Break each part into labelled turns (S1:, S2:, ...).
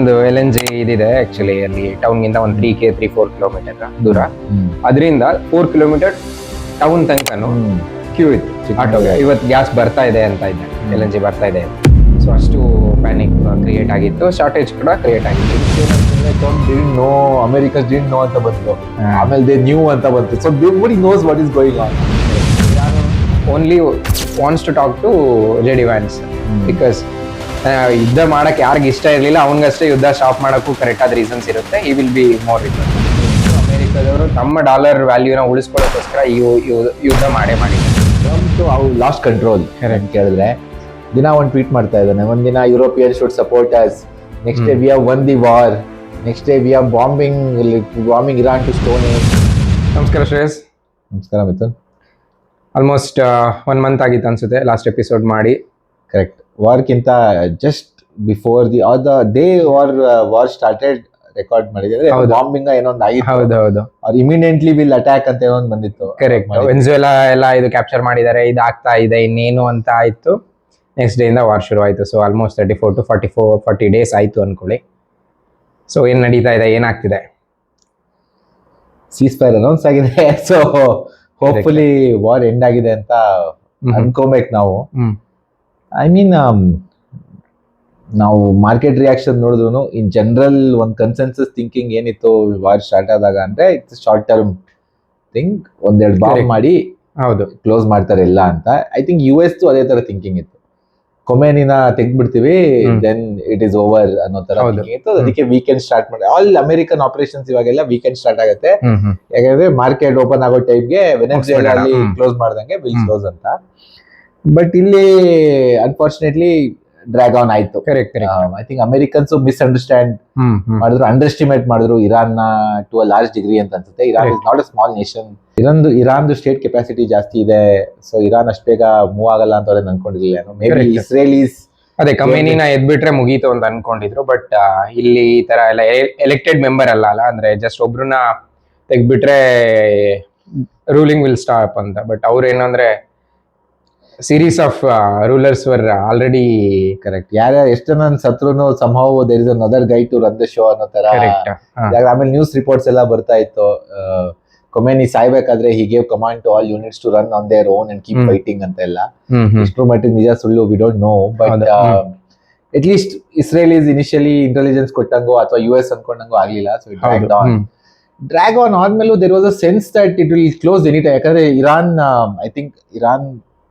S1: ಒಂದು LNG ಇದಿದೆ actually ಅಲ್ಲಿ ಟೌನ್ಗಿಂತ ಒಂದು 3-4 ಕಿಲೋಮೀಟರ್ ದೂರ. ಅದರಿಂದ 4 ಕಿಲೋಮೀಟರ್ ಟೌನ್ ತನಕನು ಕ್ಯೂ ಇತ್ತು ಆಟೋಗೆ. ಇವತ್ತು ಗ್ಯಾಸ್ ಬರ್ತಾ ಇದೆ ಅಂತ ಇದೆ, LNG ಬರ್ತಾ ಇದೆ. ಸೊ ಅಷ್ಟು ಪ್ಯಾನಿಕ್ ಕ್ರಿಯೇಟ್ ಆಗಿತ್ತು, ಶಾರ್ಟೇಜ್ ಕೂಡ ಕ್ರಿಯೇಟ್ ಆಗಿತ್ತು.
S2: ನೋ ಅಮೆರಿಕಾ ಡಿಡ್ ನೋ ಅಂತ ಬಂತು, ಆಮೇಲೆ ದೇ ನ್ಯೂ ಅಂತ ಬಂತು. So nobody knows what is going on.
S1: Only wants to talk to JD Vance because ಯುದ್ಧ ಮಾಡಕ್ಕೆ ಯಾರಿಗೆ ಇಷ್ಟ ಇರಲಿಲ್ಲ ಅವನಿಗಷ್ಟೇ ಯುದ್ಧ ಸ್ಟಾಪ್ ಮಾಡೋಕ್ಕೂ ಕರೆಕ್ಟ್ ಆದ ರೀಸನ್ಸ್ ಇರುತ್ತೆ. ಈ ವಿಲ್ ಬಿ ಮೋರ್ ರಿಟರ್ನ್. ಅಮೆರಿಕದವರು ತಮ್ಮ ಡಾಲರ್ ವ್ಯಾಲ್ಯೂನ ಉಳಿಸ್ಕೊಳ್ಳೋಕ್ಕೋಸ್ಕರ ಯುದ್ಧ ಮಾಡಿದ್ದಾರೆ.
S2: ಟ್ರಂಪ್ ಅವು ಲಾಸ್ಟ್ ಕಂಟ್ರೋಲ್ ಅಂತ ಕೇಳಿದ್ರೆ ದಿನ ಒಂದು ಟ್ವೀಟ್ ಮಾಡ್ತಾ ಇದ್ದಾನೆ. ಒಂದಿನ European should support us, next day we have won the war, next day we are bombing Iran to stone age.
S1: ನಮಸ್ಕಾರ ಶ್ರೇಯಸ್.
S2: ನಮಸ್ಕಾರ ಮಿಥುನ್.
S1: ಆಲ್ಮೋಸ್ಟ್ 1 ಮಂತ್ ಆಗಿತ್ತು ಅನ್ಸುತ್ತೆ ಲಾಸ್ಟ್ ಎಪಿಸೋಡ್ ಮಾಡಿ.
S2: ಕರೆಕ್ಟ್. ವಾರ್ಕ್ಕಿಂತ just before the day war started record ಮಾಡಿದ್ರೆ bombing ಏನೊಂದು ಆಗಿತ್ತು.
S1: ಹೌದು.
S2: ಅವ್ರು ಇಮಿಡಿಯೆಂಟ್ಲಿ ವಿಲ್ ಅಟ್ಯಾಕ್ ಅಂತ ಏನೊಂದು ಬಂದಿತ್ತು.
S1: ಕರೆಕ್ಟ್. ವೆನ್ಜುವೆಲಾ ಎಲ್ಲ ಇದು ಕ್ಯಾಪ್ಚರ್ ಮಾಡಿದ್ದಾರೆ, ಇದು ಆಗ್ತಾ ಇದೆ ಇನ್ನೇನು ಅಂತ ಆಯ್ತು. ನೆಕ್ಸ್ಟ್ ಡೇ ಇಂದ ವಾರ್ ಶುರು ಆಯ್ತು. ಸೊ ಆಲ್ಮೋಸ್ಟ್ 34 to 40 ಡೇಸ್ ಆಯ್ತು ಅನ್ಕೊಳ್ಳಿ. ಸೊ ಏನ್ ನಡೀತಾ ಇದೆ, ಏನಾಗ್ತಿದೆ?
S2: ಸೀಸ್ ಫೈರ್ ಅನೌನ್ಸ್ ಆಗಿದೆ. ಸೊ ಹೋಪ್ಫುಲಿ ವಾರ್ ಎಂಡ್ ಆಗಿದೆ ಅಂತ ಅನ್ಕೋಬೇಕು ನಾವು. ಐ ಮೀನ್ ನಾವು ಮಾರ್ಕೆಟ್ ರಿಯಾಕ್ಷನ್ ನೋಡಿದ್ರು ಇನ್ ಜನರಲ್ ಒಂದು ಕನ್ಸೆನ್ಸಸ್ ಥಿಂಕಿಂಗ್ ಏನಿತ್ತು ವಾರ್ ಸ್ಟಾರ್ಟ್ ಆದಾಗ ಅಂದ್ರೆ ಇಟ್ಸ್ ಶಾರ್ಟ್ ಟರ್ಮ್ ಥಿಂಗ್, ಒಂದೆರಡು ಬಾಂಬ್ ಮಾಡಿ
S1: ಹೌದು
S2: ಕ್ಲೋಸ್ ಮಾಡ್ತಾರೆ ಎಲ್ಲ ಅಂತ. ಐ ಥಿಂಕ್ US ಅದೇ ತರ ಥಿಂಕಿಂಗ್ ಇತ್ತು. ಕೊಮೆನಿನ ತೆಗ್ದ್ಬಿಡ್ತೀವಿ ದೆನ್ ಇಟ್ ಈಸ್ ಓವರ್ ಅನ್ನೋ ತರ ಥಿಂಕಿಂಗ್ ಇತ್ತು. ಅದಕ್ಕೆ ವೀಕೆಂಡ್ ಸ್ಟಾರ್ಟ್ ಮಾಡಿ ಆಲ್ ಅಮೆರಿಕನ್ ಆಪರೇಷನ್ಸ್ ಇವಾಗೆಲ್ಲ ವೀಕೆಂಡ್ ಸ್ಟಾರ್ಟ್ ಆಗುತ್ತೆ. ಯಾಕಂದ್ರೆ ಮಾರ್ಕೆಟ್ ಓಪನ್ ಆಗೋ ಟೈಮ್ಗೆ ವೆನೆಜುವೆಲಾದಲ್ಲಿ ಕ್ಲೋಸ್ ಮಾಡ್ದಂಗೆ ವಿಲ್ ಕ್ಲೋಸ್ ಅಂತ. ಬಟ್ ಇಲ್ಲಿ ಅನ್ಫಾರ್ಚುನೇಟ್ಲಿ ಡ್ರ್ಯಾಗ್ ಆನ್ ಆಯ್ತು. ಐ ಥಿಂಕ್ ಅಮೆರಿಕನ್ಸ್ ಮಿಸ್ಅಂಡರ್ಸ್ಟ್ಯಾಂಡ್ ಮಾಡಿದ್ರು, ಅಂಡರ್ ಎಸ್ಟಿಮೇಟ್ ಮಾಡಿದ್ರು Iran to a large degree ಅಂತ ಅನ್ಸುತ್ತೆ. Iran is not a small nation. ಇರಾನ್ದು ಸ್ಟೇಟ್ ಕೆಪಾಸಿಟಿ ಜಾಸ್ತಿ ಇದೆ. ಸೊ ಇರಾನ್ ಅಷ್ಟು ಬೇಗ ಮೂವ್ ಆಗಲ್ಲ ಅಂತ ಅವ್ರೇನು ಅನ್ಕೊಂಡಿರ್ಲಿಲ್ಲ. ಮೇ ಬಿ ಇಸ್ರೇಲೀಸ್
S1: ಅದೇ ಕಮೇನಿನ ಎದ್ಬಿಟ್ರೆ ಮುಗೀತು ಅಂತ ಅನ್ಕೊಂಡಿದ್ರು. ಬಟ್ ಇಲ್ಲಿ ಈ ತರ ಎಲ್ಲ ಎಲೆಕ್ಟೆಡ್ ಮೆಂಬರ್ ಅಲ್ಲ ಅಂದ್ರೆ ಜಸ್ಟ್ ಒಬ್ರನ್ನ ತೆಗ್ಬಿಟ್ರೆ ರೂಲಿಂಗ್ ವಿಲ್ ಸ್ಟಾಪ್ ಅಂತ. ಬಟ್ ಅವ್ರು ಏನಂದ್ರೆ series of rulers var already
S2: correct. ಯಾರ್ಯಾರು ಎಷ್ಟು ಜನ ಸತ್ರುನು somehow there is another guy to run the show ಅನ್ನೋ ತರ. ಆಮೇಲೆ ನ್ಯೂಸ್ ರಿಪೋರ್ಟ್ಸ್ ಎಲ್ಲ ಬರ್ತಾ ಇತ್ತು. ಕೊಮೆನಿ ಸಾಯ್ಬೇಕಾದ್ರೆ he gave command to all units to run on their own and keep fighting ಅಂತ ಎಲ್ಲ. ಎಷ್ಟು ಮಟ್ಟಿಗೆ ನಿಜ ಸುಳ್ಳು we don't know, but at least Israelis initially intelligence ಕೊಟ್ಟಂಗೋ ಅಥವಾ US ಅನ್ಕೊಂಡಂಗೋ ಆಗ್ಲಿಲ್ಲ. ಸೊ ಇಟ್ ಡ್ರ್ಯಾಗ್ ಆನ್ ಆದ್ಮೇಲೂ there was a sense that it will close any time. ಯಾಕಂದ್ರೆ ಇರಾನ್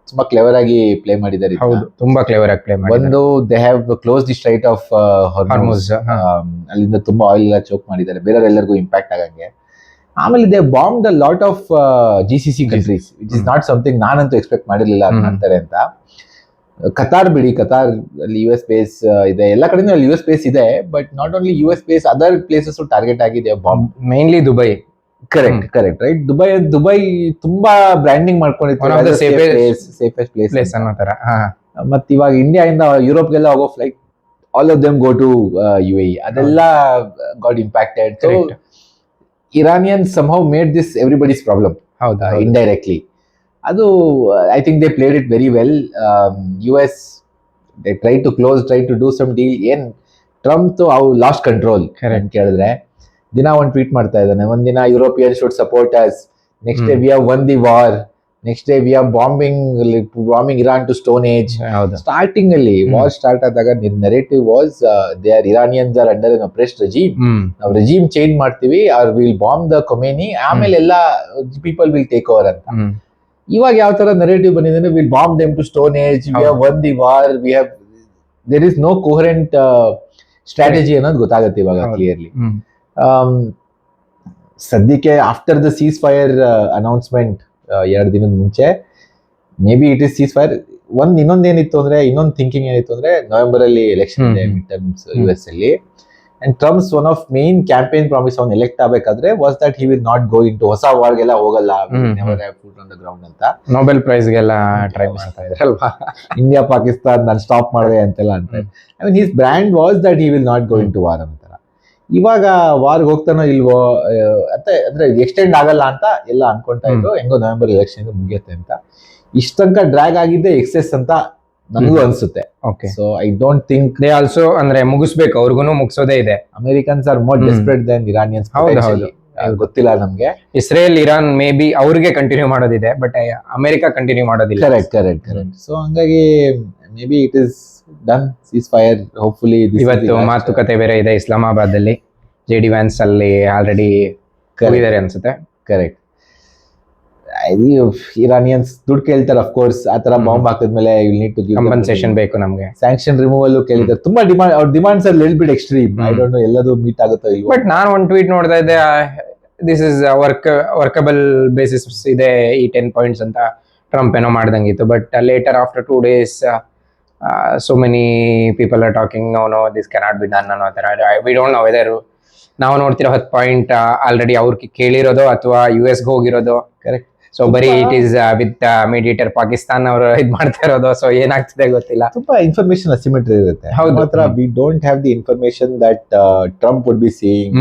S2: ತುಂಬಾ ಕ್ಲೆವರ್ ಆಗಿ ಪ್ಲೇ ಮಾಡಿದ್ದಾರೆ.
S1: ಹೌದು, ತುಂಬಾ ಕ್ಲೆವರ್ ಆಗಿ ಪ್ಲೇ ಮಾಡಿದ್ದಾರೆ.
S2: ಒಂದು they have close the straight of Hormuz, ಅಲ್ಲಿಂದ ತುಂಬಾ ಆಯಿಲ್ ಎಲ್ಲ ಚೋಕ್ ಮಾಡಿದ್ದಾರೆ, ಬೇರೆಯವರೆಲ್ಲರಿಗೂ ಇಂಪ್ಯಾಕ್ಟ್ ಆಗಂಗೆ. ಆಮೇಲೆ they bombed a lot of GCC countries, which is not something ನಾನಂತೂ ಎಕ್ಸ್ಪೆಕ್ಟ್ ಮಾಡಿರ್ಲಿಲ್ಲ ಅದು ಮಾಡ್ತಾರೆ ಅಂತ. ಕತಾರ್ ಬಿಡಿ, ಕತಾರ್ ಅಲ್ಲಿ US ಬೇಸ್ ಇದೆ, ಎಲ್ಲ ಕಡೆನೂ ಅಲ್ಲಿ US ಬೇಸ್ ಇದೆ. But not only US base, other places target ಆಗಿದೆ bomb.
S1: Mainly Dubai.
S2: Correct right. Dubai ತುಂಬಾ ಬ್ರ್ಯಾಂಡಿಂಗ್ ಮಾಡ್ಕೊಂಡಿತ್ತು, ಸೇಫೆಸ್ಟ್ ಪ್ಲೇಸ್
S1: ಅನ್ನೋ ತರ.
S2: ಮತ್ ಇವಾಗ ಇಂಡಿಯಾದಿಂದ ಯುರೋಪ್ಗೆಲ್ಲ ಹೋಗೋ flight all of them go to UAE, ಅದೆಲ್ಲ got impacted. So Iranian somehow made this everybody's problem.
S1: ಹೌದಾ,
S2: indirectly. ಅದು I think they played it very well. US they tried to close, tried to do some deal. ಏನ್ Trump ಅವು lost control ಅಂತ ಕೇಳಿದ್ರೆ ದಿನ ಒಂದು tweet ಮಾಡ್ತಾ ಇದ್ದಾನೆ. ಒಂದಿನ European should support us, next day we have won the war, next day we are bombing Iran to stone age. Starting ಅಲ್ಲಿ ವಾರ್ ಸ್ಟಾರ್ಟ್ ಆದಾಗ narrative was they are Iranians are under an oppressed regime, ನಾವು regime change ಮಾಡ್ತೀವಿ, or will bomb the Khamenei, ಆಮೇಲೆ ಎಲ್ಲ people will take over ಅಂತ. ಇವಾಗ ಯಾವ ತರ ನೆರೇಟಿವ್ ಬಂದಿದೆ, will bomb them to stone age, we have won the war, we have, there is no coherent strategy ಅನ್ನೋದು ಗೊತ್ತಾಗುತ್ತೆ ಇವಾಗ ಕ್ಲಿಯರ್ಲಿ. ಸದ್ಯಕ್ಕೆ after the ceasefire announcement 2 ದಿನದ ಮುಂಚೆ maybe it is ceasefire. ಇನ್ನೊಂದು thinking ಏನಿತ್ತು ಅಂದ್ರೆ November ಅಲ್ಲಿ ಎಲೆಕ್ಷನ್ ಇದೆ, ಮಿಡ್ ಟರ್ಮ್ಸ್ US ಅಲ್ಲಿ. And Trump's one of main campaign promise ಅವ್ನು ಎಲೆಕ್ಟ್ ಆಗಬೇಕಾದ್ರೆ was that he will not go in to ಹೊಸ ವಾರ್ಗೆಲ್ಲ ಹೋಗಲ್ಲ, never have foot on the ground ಅಂತ.
S1: ನೊಬೆಲ್ ಪ್ರೈಸ್ಗೆಲ್ಲ ಟ್ರೈ ಮಾಡ್ತಾ ಇದ್ದಾರೆ ಅಲ್ವಾ,
S2: ಇಂಡಿಯಾ ಪಾಕಿಸ್ತಾನ್ ನಾನು ಸ್ಟಾಪ್ ಮಾಡಿದೆ ಅಂತೆಲ್ಲ ಅಂತ. I mean his brand was that he will not go in to war ಅಂತ. ಇವಾಗ ವಾರ್ಗೆ ಹೋಗ್ತಾನೋ ಇಲ್ವೋ ಅಂತ ಅಂದ್ರೆ ಎಕ್ಸ್ಟೆಂಡ್ ಆಗಲ್ಲ ಅಂತ ಎಲ್ಲ ಅನ್ಕೊಂತಾ ಇದ್ರು. ಹೆಂಗೋ ನವೆಂಬರ್ ಎಲೆಕ್ಷನ್ ಮುಗಿಯುತ್ತೆ ಅಂತ. ಇಷ್ಟ ತನಕ ಡ್ರ್ಯಾಗ್ ಆಗಿದ್ದೆ ಎಕ್ಸೆಸ್ ಅಂತ ನನಗೂ ಅನ್ಸುತ್ತೆ.
S1: Okay,
S2: so I don't think
S1: they also ಅಂದ್ರೆ ಮುಗಿಸ್ಬೇಕು, ಅವ್ರಿಗೂ ಮುಗಿಸೋದೇ ಇದೆ.
S2: Americans are more desperate than Iranians.
S1: ಹೌದು.
S2: ಗೊತ್ತಿಲ್ಲ ನಮ್ಗೆ.
S1: ಇಸ್ರೇಲ್ ಇರಾನ್ ಮೇ ಬಿ ಅವ್ರಿಗೆ ಕಂಟಿನ್ಯೂ ಮಾಡೋದಿದೆ, ಬಟ್ ಅಮೆರಿಕ ಕಂಟಿನ್ಯೂ ಮಾಡೋದಿಲ್ಲ.
S2: ಕರೆಕ್ಟ್. ಸೊ ಹಂಗಾಗಿ maybe it is done, ceasefire, hopefully.
S1: ಇವತ್ತು ಮಾತುಕತೆ ಬೇರೆ ಇದೆ ಇಸ್ಲಾಮಾಬಾದ್ ಅಲ್ಲಿ, JD ವ್ಯಾನ್ಸ್ ಅಲ್ಲಿ ಆಲ್ರೆಡಿ ಹೋಗಿದ್ದಾರೆ ಅನ್ಸುತ್ತೆ.
S2: ಕರೆಕ್ಟ್. ಇರಾನಿಯನ್ಸ್ ದುಡ್ಡು ಕೇಳ್ತಾರೆ, ಅಫ್ ಕೋರ್ಸ್. ಆ ತರ ಬಾಂಬ್ ಹಾಕಿದ್ಮೇಲೆ you need to give
S1: compensation ಬೇಕು ನಮ್ಗೆ.
S2: ಸ್ಯಾಂಕ್ಷನ್ ರಿಮೂವಲ್ ಕೇಳಿದ್ದಾರೆ. ತುಂಬಾ ಡಿಮಾಂಡ್, ಅವ್ರ ಡಿಮಾಂಡ್ಸ್ ಅಲ್ಲಿ little bit extreme. I don't no ಎಲ್ಲದೂ ಮೀಟ್ ಆಗುತ್ತೋ ಇಲ್ವೋ.
S1: ಬಟ್ ನಾನು ಒಂದು ಟ್ವೀಟ್ ನೋಡ್ತಾ ಇದ್ದೆ, ದಿಸ್ ಇಸ್ ವರ್ಕಬಲ್ ಬೇಸಿಸ್ ಇದೆ ಈ 10 ಪಾಯಿಂಟ್ಸ್ ಅಂತ ಟ್ರಂಪ್ ಏನೋ ಮಾಡ್ದಂಗಿತ್ತು. But later after 2 days so many people are talking, no this cannot be done ಅನ್ನೋ ಥರ. we don't know whether ನಾವು ನೋಡ್ತಿರೋ 10 ಪಾಯಿಂಟ್ ಆಲ್ರೆಡಿ ಅವ್ರಿಗೆ ಕೇಳಿರೋದು ಅಥವಾ US ಗೆ ಹೋಗಿರೋದು.
S2: ಕರೆಕ್ಟ್.
S1: ಸೊ ಬರೀ it is with mediator Pakistan ಅವರು ಇದ್ ಮಾಡ್ತಾ ಇರೋದು. ಸೊ ಏನಾಗ್ತಿದೆ ಗೊತ್ತಿಲ್ಲ.
S2: ತುಂಬಾ ಇನ್ಫಾರ್ಮೇಶನ್ ಅಸಿಮೆಟ್ರಿ ಇರುತ್ತೆ.
S1: ಹೌದು.
S2: ಮಾತ್ರ we don't have the information that Trump would be seeing.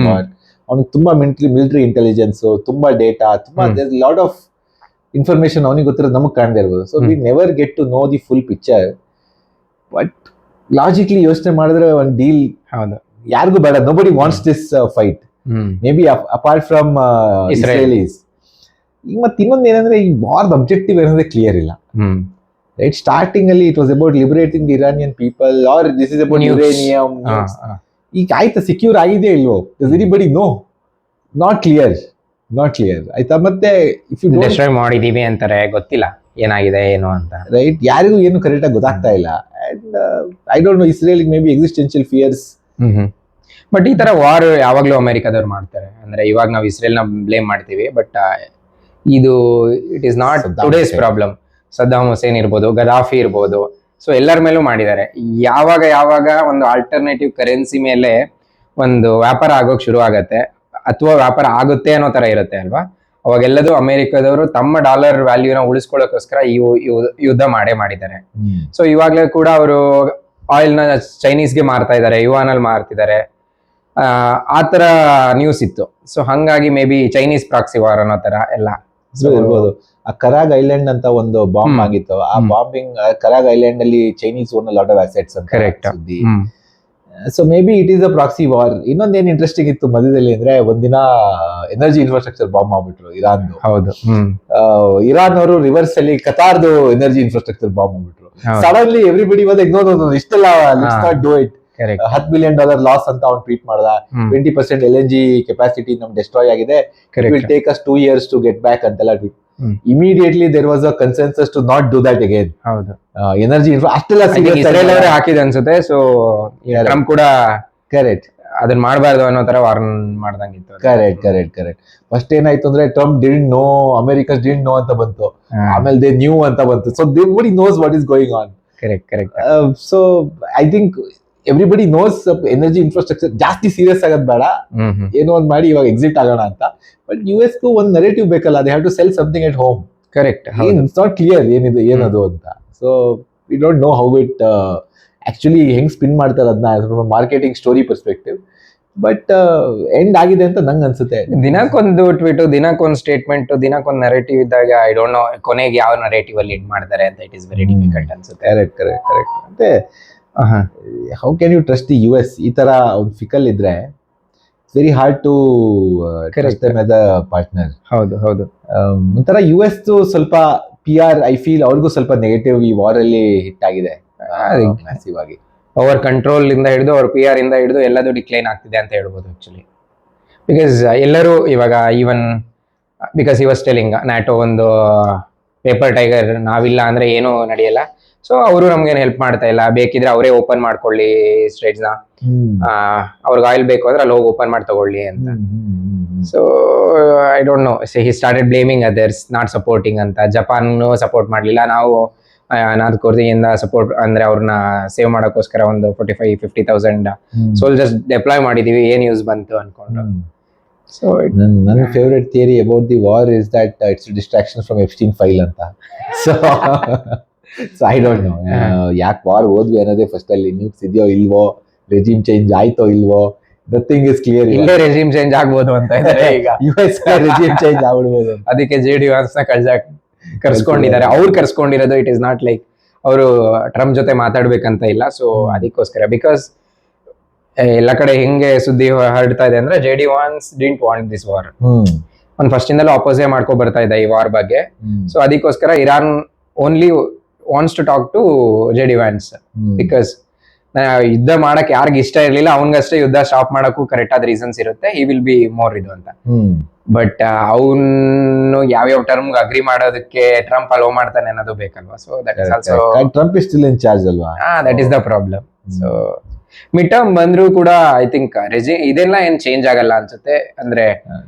S2: ಅವ್ನಿಗೆ ತುಂಬಾ ಮಿಲಿಟರಿ ಇಂಟೆಲಿಜೆನ್ಸ್, ತುಂಬಾ ಡೇಟಾ, ತುಂಬಾ ಲಾಟ್ ಆಫ್ ಇನ್ಫಾರ್ಮೇಶನ್ ಅವನಿಗೆ ಗೊತ್ತಿರೋದು ನಮಗೆ ಕಾಣದೇ ಇರ್ಬೋದು. So we never get to know the full picture. But logically ಯೋಚನೆ ಮಾಡಿದ್ರೆ ಒಂದು ಡೀಲ್
S1: ಹೌದು
S2: ಯಾರಿಗೂ ಬೇಡ. Nobody wants this fight, maybe apart from Israelis. ಈಗ ಮತ್ತೆ ಇನ್ನೊಂದು ಏನಂದ್ರೆ, ಈ ವಾರ್ದ ಅಬ್ಜೆಕ್ಟಿವ್ ಏನಂದ್ರೆ ಕ್ಲಿಯರ್ ಇಲ್ಲ. ರೈಟ್, ಸ್ಟಾರ್ಟಿಂಗ್ ಅಲ್ಲಿ it was about liberating the Iranian people, or this is about uranium. ಈಗ ಆಯ್ತಾ, ಸಿಕ್ಯೂರ್ ಆಗಿದೆಯಾ ಇಲ್ವೋ? Does anybody know? Not clear ಆಯ್ತಾ. ಮತ್ತೆ ಇಫ್ ಯು
S1: ಡಿಸ್ಟ್ರಾಯ್ ಮಾಡಿದೀವಿ ಅಂತಾರೆ, ಗೊತ್ತಿಲ್ಲ ಏನಾಗಿದೆ ಏನು ಅಂತ.
S2: ರೈಟ್, ಯಾರಿಗೂ ಏನು ಕರೆಕ್ಟ್ ಆಗಿ ಗೊತ್ತಾಗ್ತಾ ಇಲ್ಲ. And I don't no, Israel may be existential fierce.
S1: But ಈ ತರ ವಾರ್ ಯಾವಾಗ್ಲೂ ಅಮೆರಿಕದವ್ರು ಮಾಡ್ತಾರೆ. ಅಂದ್ರೆ ಇವಾಗ ನಾವು ಇಸ್ರೇಲ್ ನ ಬ್ಲೇಮ್ ಮಾಡ್ತೀವಿ, ಬಟ್ ಇದು it is not today's problem. ಸದ್ದಾಮ್ Hussain ಇರ್ಬೋದು, ಗದಾಫಿ ಇರ್ಬೋದು, ಸೊ ಎಲ್ಲರ ಮೇಲೂ ಮಾಡಿದ್ದಾರೆ. ಯಾವಾಗ ಒಂದು ಆಲ್ಟರ್ನೇಟಿವ್ ಕರೆನ್ಸಿ ಮೇಲೆ ಒಂದು ವ್ಯಾಪಾರ ಆಗೋಕ್ ಶುರು ಆಗತ್ತೆ, ಅಥವಾ ವ್ಯಾಪಾರ ಆಗುತ್ತೆ ಅನ್ನೋ ತರ ಇರುತ್ತೆ ಅಲ್ವಾ, ಅವಾಗೆಲ್ಲದೂ ಅಮೆರಿಕದವರು ತಮ್ಮ ಡಾಲರ್ ವ್ಯಾಲ್ಯೂನ ಉಳಿಸ್ಕೊಳ್ಳೋಕೋಸ್ಕರ ಯುದ್ಧ ಮಾಡಿದ್ದಾರೆ. ಸೊ ಇವಾಗ್ಲೇ ಕೂಡ ಅವರು ಆಯಿಲ್ ನ ಚೈನೀಸ್ಗೆ ಮಾರ್ತಾ ಇದ್ದಾರೆ, ಯುವಾನಲ್ಲಿ ಮಾರ್ತಿದ್ದಾರೆ, ಆ ತರ ನ್ಯೂಸ್ ಇತ್ತು. ಸೊ ಹಂಗಾಗಿ may be Chinese proxy war ಅನ್ನೋ ತರ ಎಲ್ಲ
S2: ಇರ್ಬೋದು. ಆ ಕರಾಗ್ ಐಲ್ಯಾಂಡ್ ಅಂತ ಒಂದು ಬಾಂಬ್ ಆಗಿತ್ತು. ಆ ಬಾಂಬಿಂಗ್ ಕರಾಗ್ ಐಲ್ಯಾಂಡ್ ಅಲ್ಲಿ Chinese own lot of assets ಅಂತ.
S1: Correct.
S2: So maybe it is a proxy war. ಇನ್ನೊಂದೇನ್ ಇಂಟ್ರೆಸ್ಟಿಂಗ್ ಇತ್ತು ಮಧ್ಯದಲ್ಲಿ ಅಂದ್ರೆ, ಒಂದಿನ ಎನರ್ಜಿ ಇನ್ಫ್ರಾಸ್ಟ್ರಕ್ಚರ್ ಬಾಂಬ್ ಮಾಡ್ಬಿಟ್ರು ಇರಾನ್.
S1: ಹೌದು.
S2: ಇರಾನ್ ಅವರು ರಿವರ್ಸ್ ಅಲ್ಲಿ ಕತಾರ್ದು ಎನರ್ಜಿ ಇನ್ಫ್ರಾಸ್ಟ್ರಕ್ಚರ್ ಬಾಂಬ್ ಮಾಡ್ಬಿಟ್ರು. ಸಡನ್ಲಿ ಎವ್ರಿಬಡಿ ವಾಸ್ ಇಷ್ಟೆಲ್ಲ let's not do it. $10 billion loss ಅಂತ ಅವ್ನು ಟ್ವೀಟ್ ಮಾಡ್ದ. 20% LNG ಕೆಪಾಸಿಟಿ ನಮ್ ಡೆಸ್ಟ್ರಾಯ್ ಆಗಿದೆ, it will take us 2 years to get back ಅಂತೆಲ್ಲ tweet. Immediately there was a consensus to not do that again.
S1: ಹೌದು,
S2: energy ಅಷ್ಟೆಲ್ಲ
S1: Israel ಅವರೇ ಹಾಕಿದೆ ಅನ್ಸುತ್ತೆ. ಸೊ ಟ್ರಂಪ್ ಕೂಡ
S2: ಕರೆಕ್ಟ್
S1: ಅದನ್ನ ಮಾಡಬಾರ್ದು ಅನ್ನೋ ತರ ವಾರ್ನ್ ಮಾಡ್ದಂಗಿತ್ತು.
S2: ಕರೆಕ್ಟ್. ಫಸ್ಟ್ ಏನಾಯ್ತು ಅಂದ್ರೆ, Trump didn't know, Americans didn't know ಅಂತ ಬಂತು. ಆಮೇಲೆ ದೇ ನ್ಯೂ ಅಂತ ಬಂತು. So everybody knows what is going on.
S1: Correct.
S2: So I think everybody knows energy infrastructure ಜಾಸ್ತಿ ಸೀರಿಯಸ್ ಆಗೋದ್ ಬೇಡ, ಏನೋ ಒಂದ್ ಮಾಡಿ ಇವಾಗ ಎಕ್ಸಿಟ್ ಆಗೋಣ ಅಂತ. ಬಟ್ US ಗೂ ಒಂದು ನರೇಟಿವ್ ಬೇಕಲ್ಲ, they have to sell something at home.
S1: Correct.
S2: It's not clear ಏನದು ಅಂತ. So we don't know how it actually ಹೆಂಗ್ ಸ್ಪಿನ್ ಮಾಡ್ತಾರೆ ಅದನ್ನ marketing story perspective. But end ಆಗಿದೆ ಅಂತ ನಂಗೆ ಅನ್ಸುತ್ತೆ.
S1: ದಿನಕ್ಕೊಂದು ಟ್ವೀಟ್, ದಿನಕ್ಕೊಂದು ಸ್ಟೇಟ್ಮೆಂಟ್, ದಿನಕ್ಕೊಂದು ನರೇಟಿವ್ ಇದ್ದಾಗ ಐ ಡೋಂಟ್ ನೋ ಕೊನೆಗೆ ಯಾವ ನರೇಟಿವ್ ಅಲ್ಲಿ ಇದ್ ಮಾಡ್ತಾರೆ ಅಂತ. ಇಟ್ ಇಸ್ ವೆರಿ ಡಿಫಿಕಲ್ಟ್ ಅನ್ಸುತ್ತೆ.
S2: ಕರೆಕ್ಟ್. ಮತ್ತೆ how can you trust the US? ಈ ತರ ಒಂದು ಫಿಕಲ್ ಇದ್ರೆ very hard to trust them as a partner.
S1: ಹೌದು.
S2: ಒಂಥರ US ಸ್ವಲ್ಪ PR ಐ ಫೀಲ್ ಅವ್ರಿಗೂ ಸ್ವಲ್ಪ ನೆಗೆಟಿವ್ ಈ ವಾರ್ ಅಲ್ಲಿ ಹಿಟ್ ಆಗಿದೆ ಮ್ಯಾಸಿವ್ ಆಗಿ.
S1: ಅವರ್ ಕಂಟ್ರೋಲ್ ಇಂದ ಹಿಡಿದು ಅವ್ರ PR ಇಂದ ಹಿಡಿದು ಎಲ್ಲದೂ ಡಿಕ್ಲೈನ್ ಆಗ್ತಿದೆ ಅಂತ ಹೇಳ್ಬೋದು ಆಕ್ಚುಲಿ. ಬಿಕಾಸ್ ಎಲ್ಲರೂ ಇವಾಗ even because he was telling NATO ಒಂದು ಪೇಪರ್ ಟೈಗರ್, ನಾವಿಲ್ಲ ಅಂದ್ರೆ ಏನೂ ನಡೆಯಲ್ಲ. ಸೊ ಅವರು ನಮ್ಗೇನು ಹೆಲ್ಪ್ ಮಾಡ್ತಾ ಇಲ್ಲ, ಬೇಕಿದ್ರೆ ಅವರೇ ಓಪನ್ ಮಾಡ್ಕೊಳ್ಳಿ ಸ್ಟ್ರೇಟ್ಸ್ ನ, ಅವ್ರಿಗೆ ಆಯಿಲ್ ಬೇಕು ಅಂದ್ರೆ ಅಲ್ಲಿ ಹೋಗಿ ಓಪನ್ ಮಾಡಿ ತಗೊಳ್ಳಿ ಅಂತ. So I don't no, he started blaming others, not supporting ಅಂತ. ಜಪಾನ್ ಸಪೋರ್ಟ್ ಮಾಡ್ಲಿಲ್ಲ, ನಾವು ನಾರ್ತ್ ಕೊರಿಯಿಂದ ಸಪೋರ್ಟ್ ಅಂದ್ರೆ ಅವ್ರನ್ನ ಸೇವ್ ಮಾಡೋಕ್ಕೋಸ್ಕರ ಒಂದು 45,000-50,000 ಸೋಲ್ಜರ್ಸ್ ಡೆಪ್ಲಾಯ್ ಮಾಡಿದೀವಿ, ಏನ್ ಯೂಸ್ ಬಂತು ಅನ್ಕೊಂಡು. ಸೊ
S2: ನನ್ನ favourite theory about the war is that it's distraction from Epstein file ಅಂತ. ಸೊ ಐ ಡೋಂಟ್ ನೋ ಯಾಕೆ ವಾರ್ ಹೋದ್ವಿ ಅನ್ನೋದೇ ಫಸ್ಟ್ ಅಲ್ಲಿ ನ್ಯೂಸ್ ಇದೆಯೋ ಇಲ್ವೋ, ರೆಜಿಮ್ ಚೇಂಜ್ ಆಯ್ತೋ ಇಲ್ವೋ, ನಥಿಂಗ್ ಇಸ್ ಕ್ಲಿಯರ್.
S1: ಇಲ್ಲೇ ರೆಜಿಮ್ ಚೇಂಜ್ ಆಗ್ಬೋದು ಅಂತ ಇದ್ದಾರೆ ಈಗ.
S2: US ರೆಜಿಮ್ ಚೇಂಜ್ ಆಗ್ಬಿಡ್ಬೋದು.
S1: ಅದಕ್ಕೆ JD ವ್ಯಾನ್ಸ್ ನ ಕರ್ಸ್ಕೊಂಡಿದ್ದಾರೆ. ಅವ್ರು ಕರ್ಸ್ಕೊಂಡಿರೋದು ಇಟ್ ಇಸ್ ನಾಟ್ ಲೈಕ್ ಅವರು ಟ್ರಂಪ್ ಜೊತೆ ಮಾತಾಡ್ಬೇಕಂತ ಇಲ್ಲ. ಸೊ ಅದಕ್ಕೋಸ್ಕರ ಬಿಕಾಸ್ ಎಲ್ಲ ಕಡೆ ಹೆಂಗೆ ಸುದ್ದಿ ಹರಡ್ತಾ ಇದೆ ಅಂದ್ರೆ JD Vance didn't want this war. ಅವ್ನು ಫಸ್ಟ್ ಇಂದಲೂ ಅಪೋಸೇ ಮಾಡ್ಕೊ ಬರ್ತಾ ಇದ್ದ ಈ ವಾರ್ ಬಗ್ಗೆ. ಸೊ ಅದಕ್ಕೋಸ್ಕರ Iran only wants to talk to JD Vance because ಯುದ್ಧ ಮಾಡಕ್ ಯಾರಿಗ ಇಷ್ಟ ಇರ್ಲಿಲ್ಲ ಅವನ್ಗಷ್ಟೇ ಯುದ್ಧ ಸ್ಟಾಪ್ ಮಾಡಕ್ಕೂ ಕರೆಕ್ಟ್ ಆದ ರೀಸನ್ಸ್ ಇರುತ್ತೆ. ಹಿ ವಿಲ್ ಬಿ ಮೋರ್ ಇದು ಅಂತ. ಬಟ್ ಅವನು ಯಾವ್ಯಾವ ಟರ್ಮ್ ಅಗ್ರಿ ಮಾಡೋದಕ್ಕೆ ಟ್ರಂಪ್ ಅಲೋ ಮಾಡ್ತಾನೆ ಅನ್ನೋದು ಬೇಕಲ್ವಾ. So that is also
S2: Trump is still in charge ಅಲ್ವಾ.
S1: That is the problem. So midterm ಬಂದ್ರು ಕೂಡ ಐ ಥಿಂಕ್ ಇದೆಲ್ಲ ಏನ್ ಚೇಂಜ್ ಆಗಲ್ಲ ಅನ್ಸುತ್ತೆ. ಅಂದ್ರೆ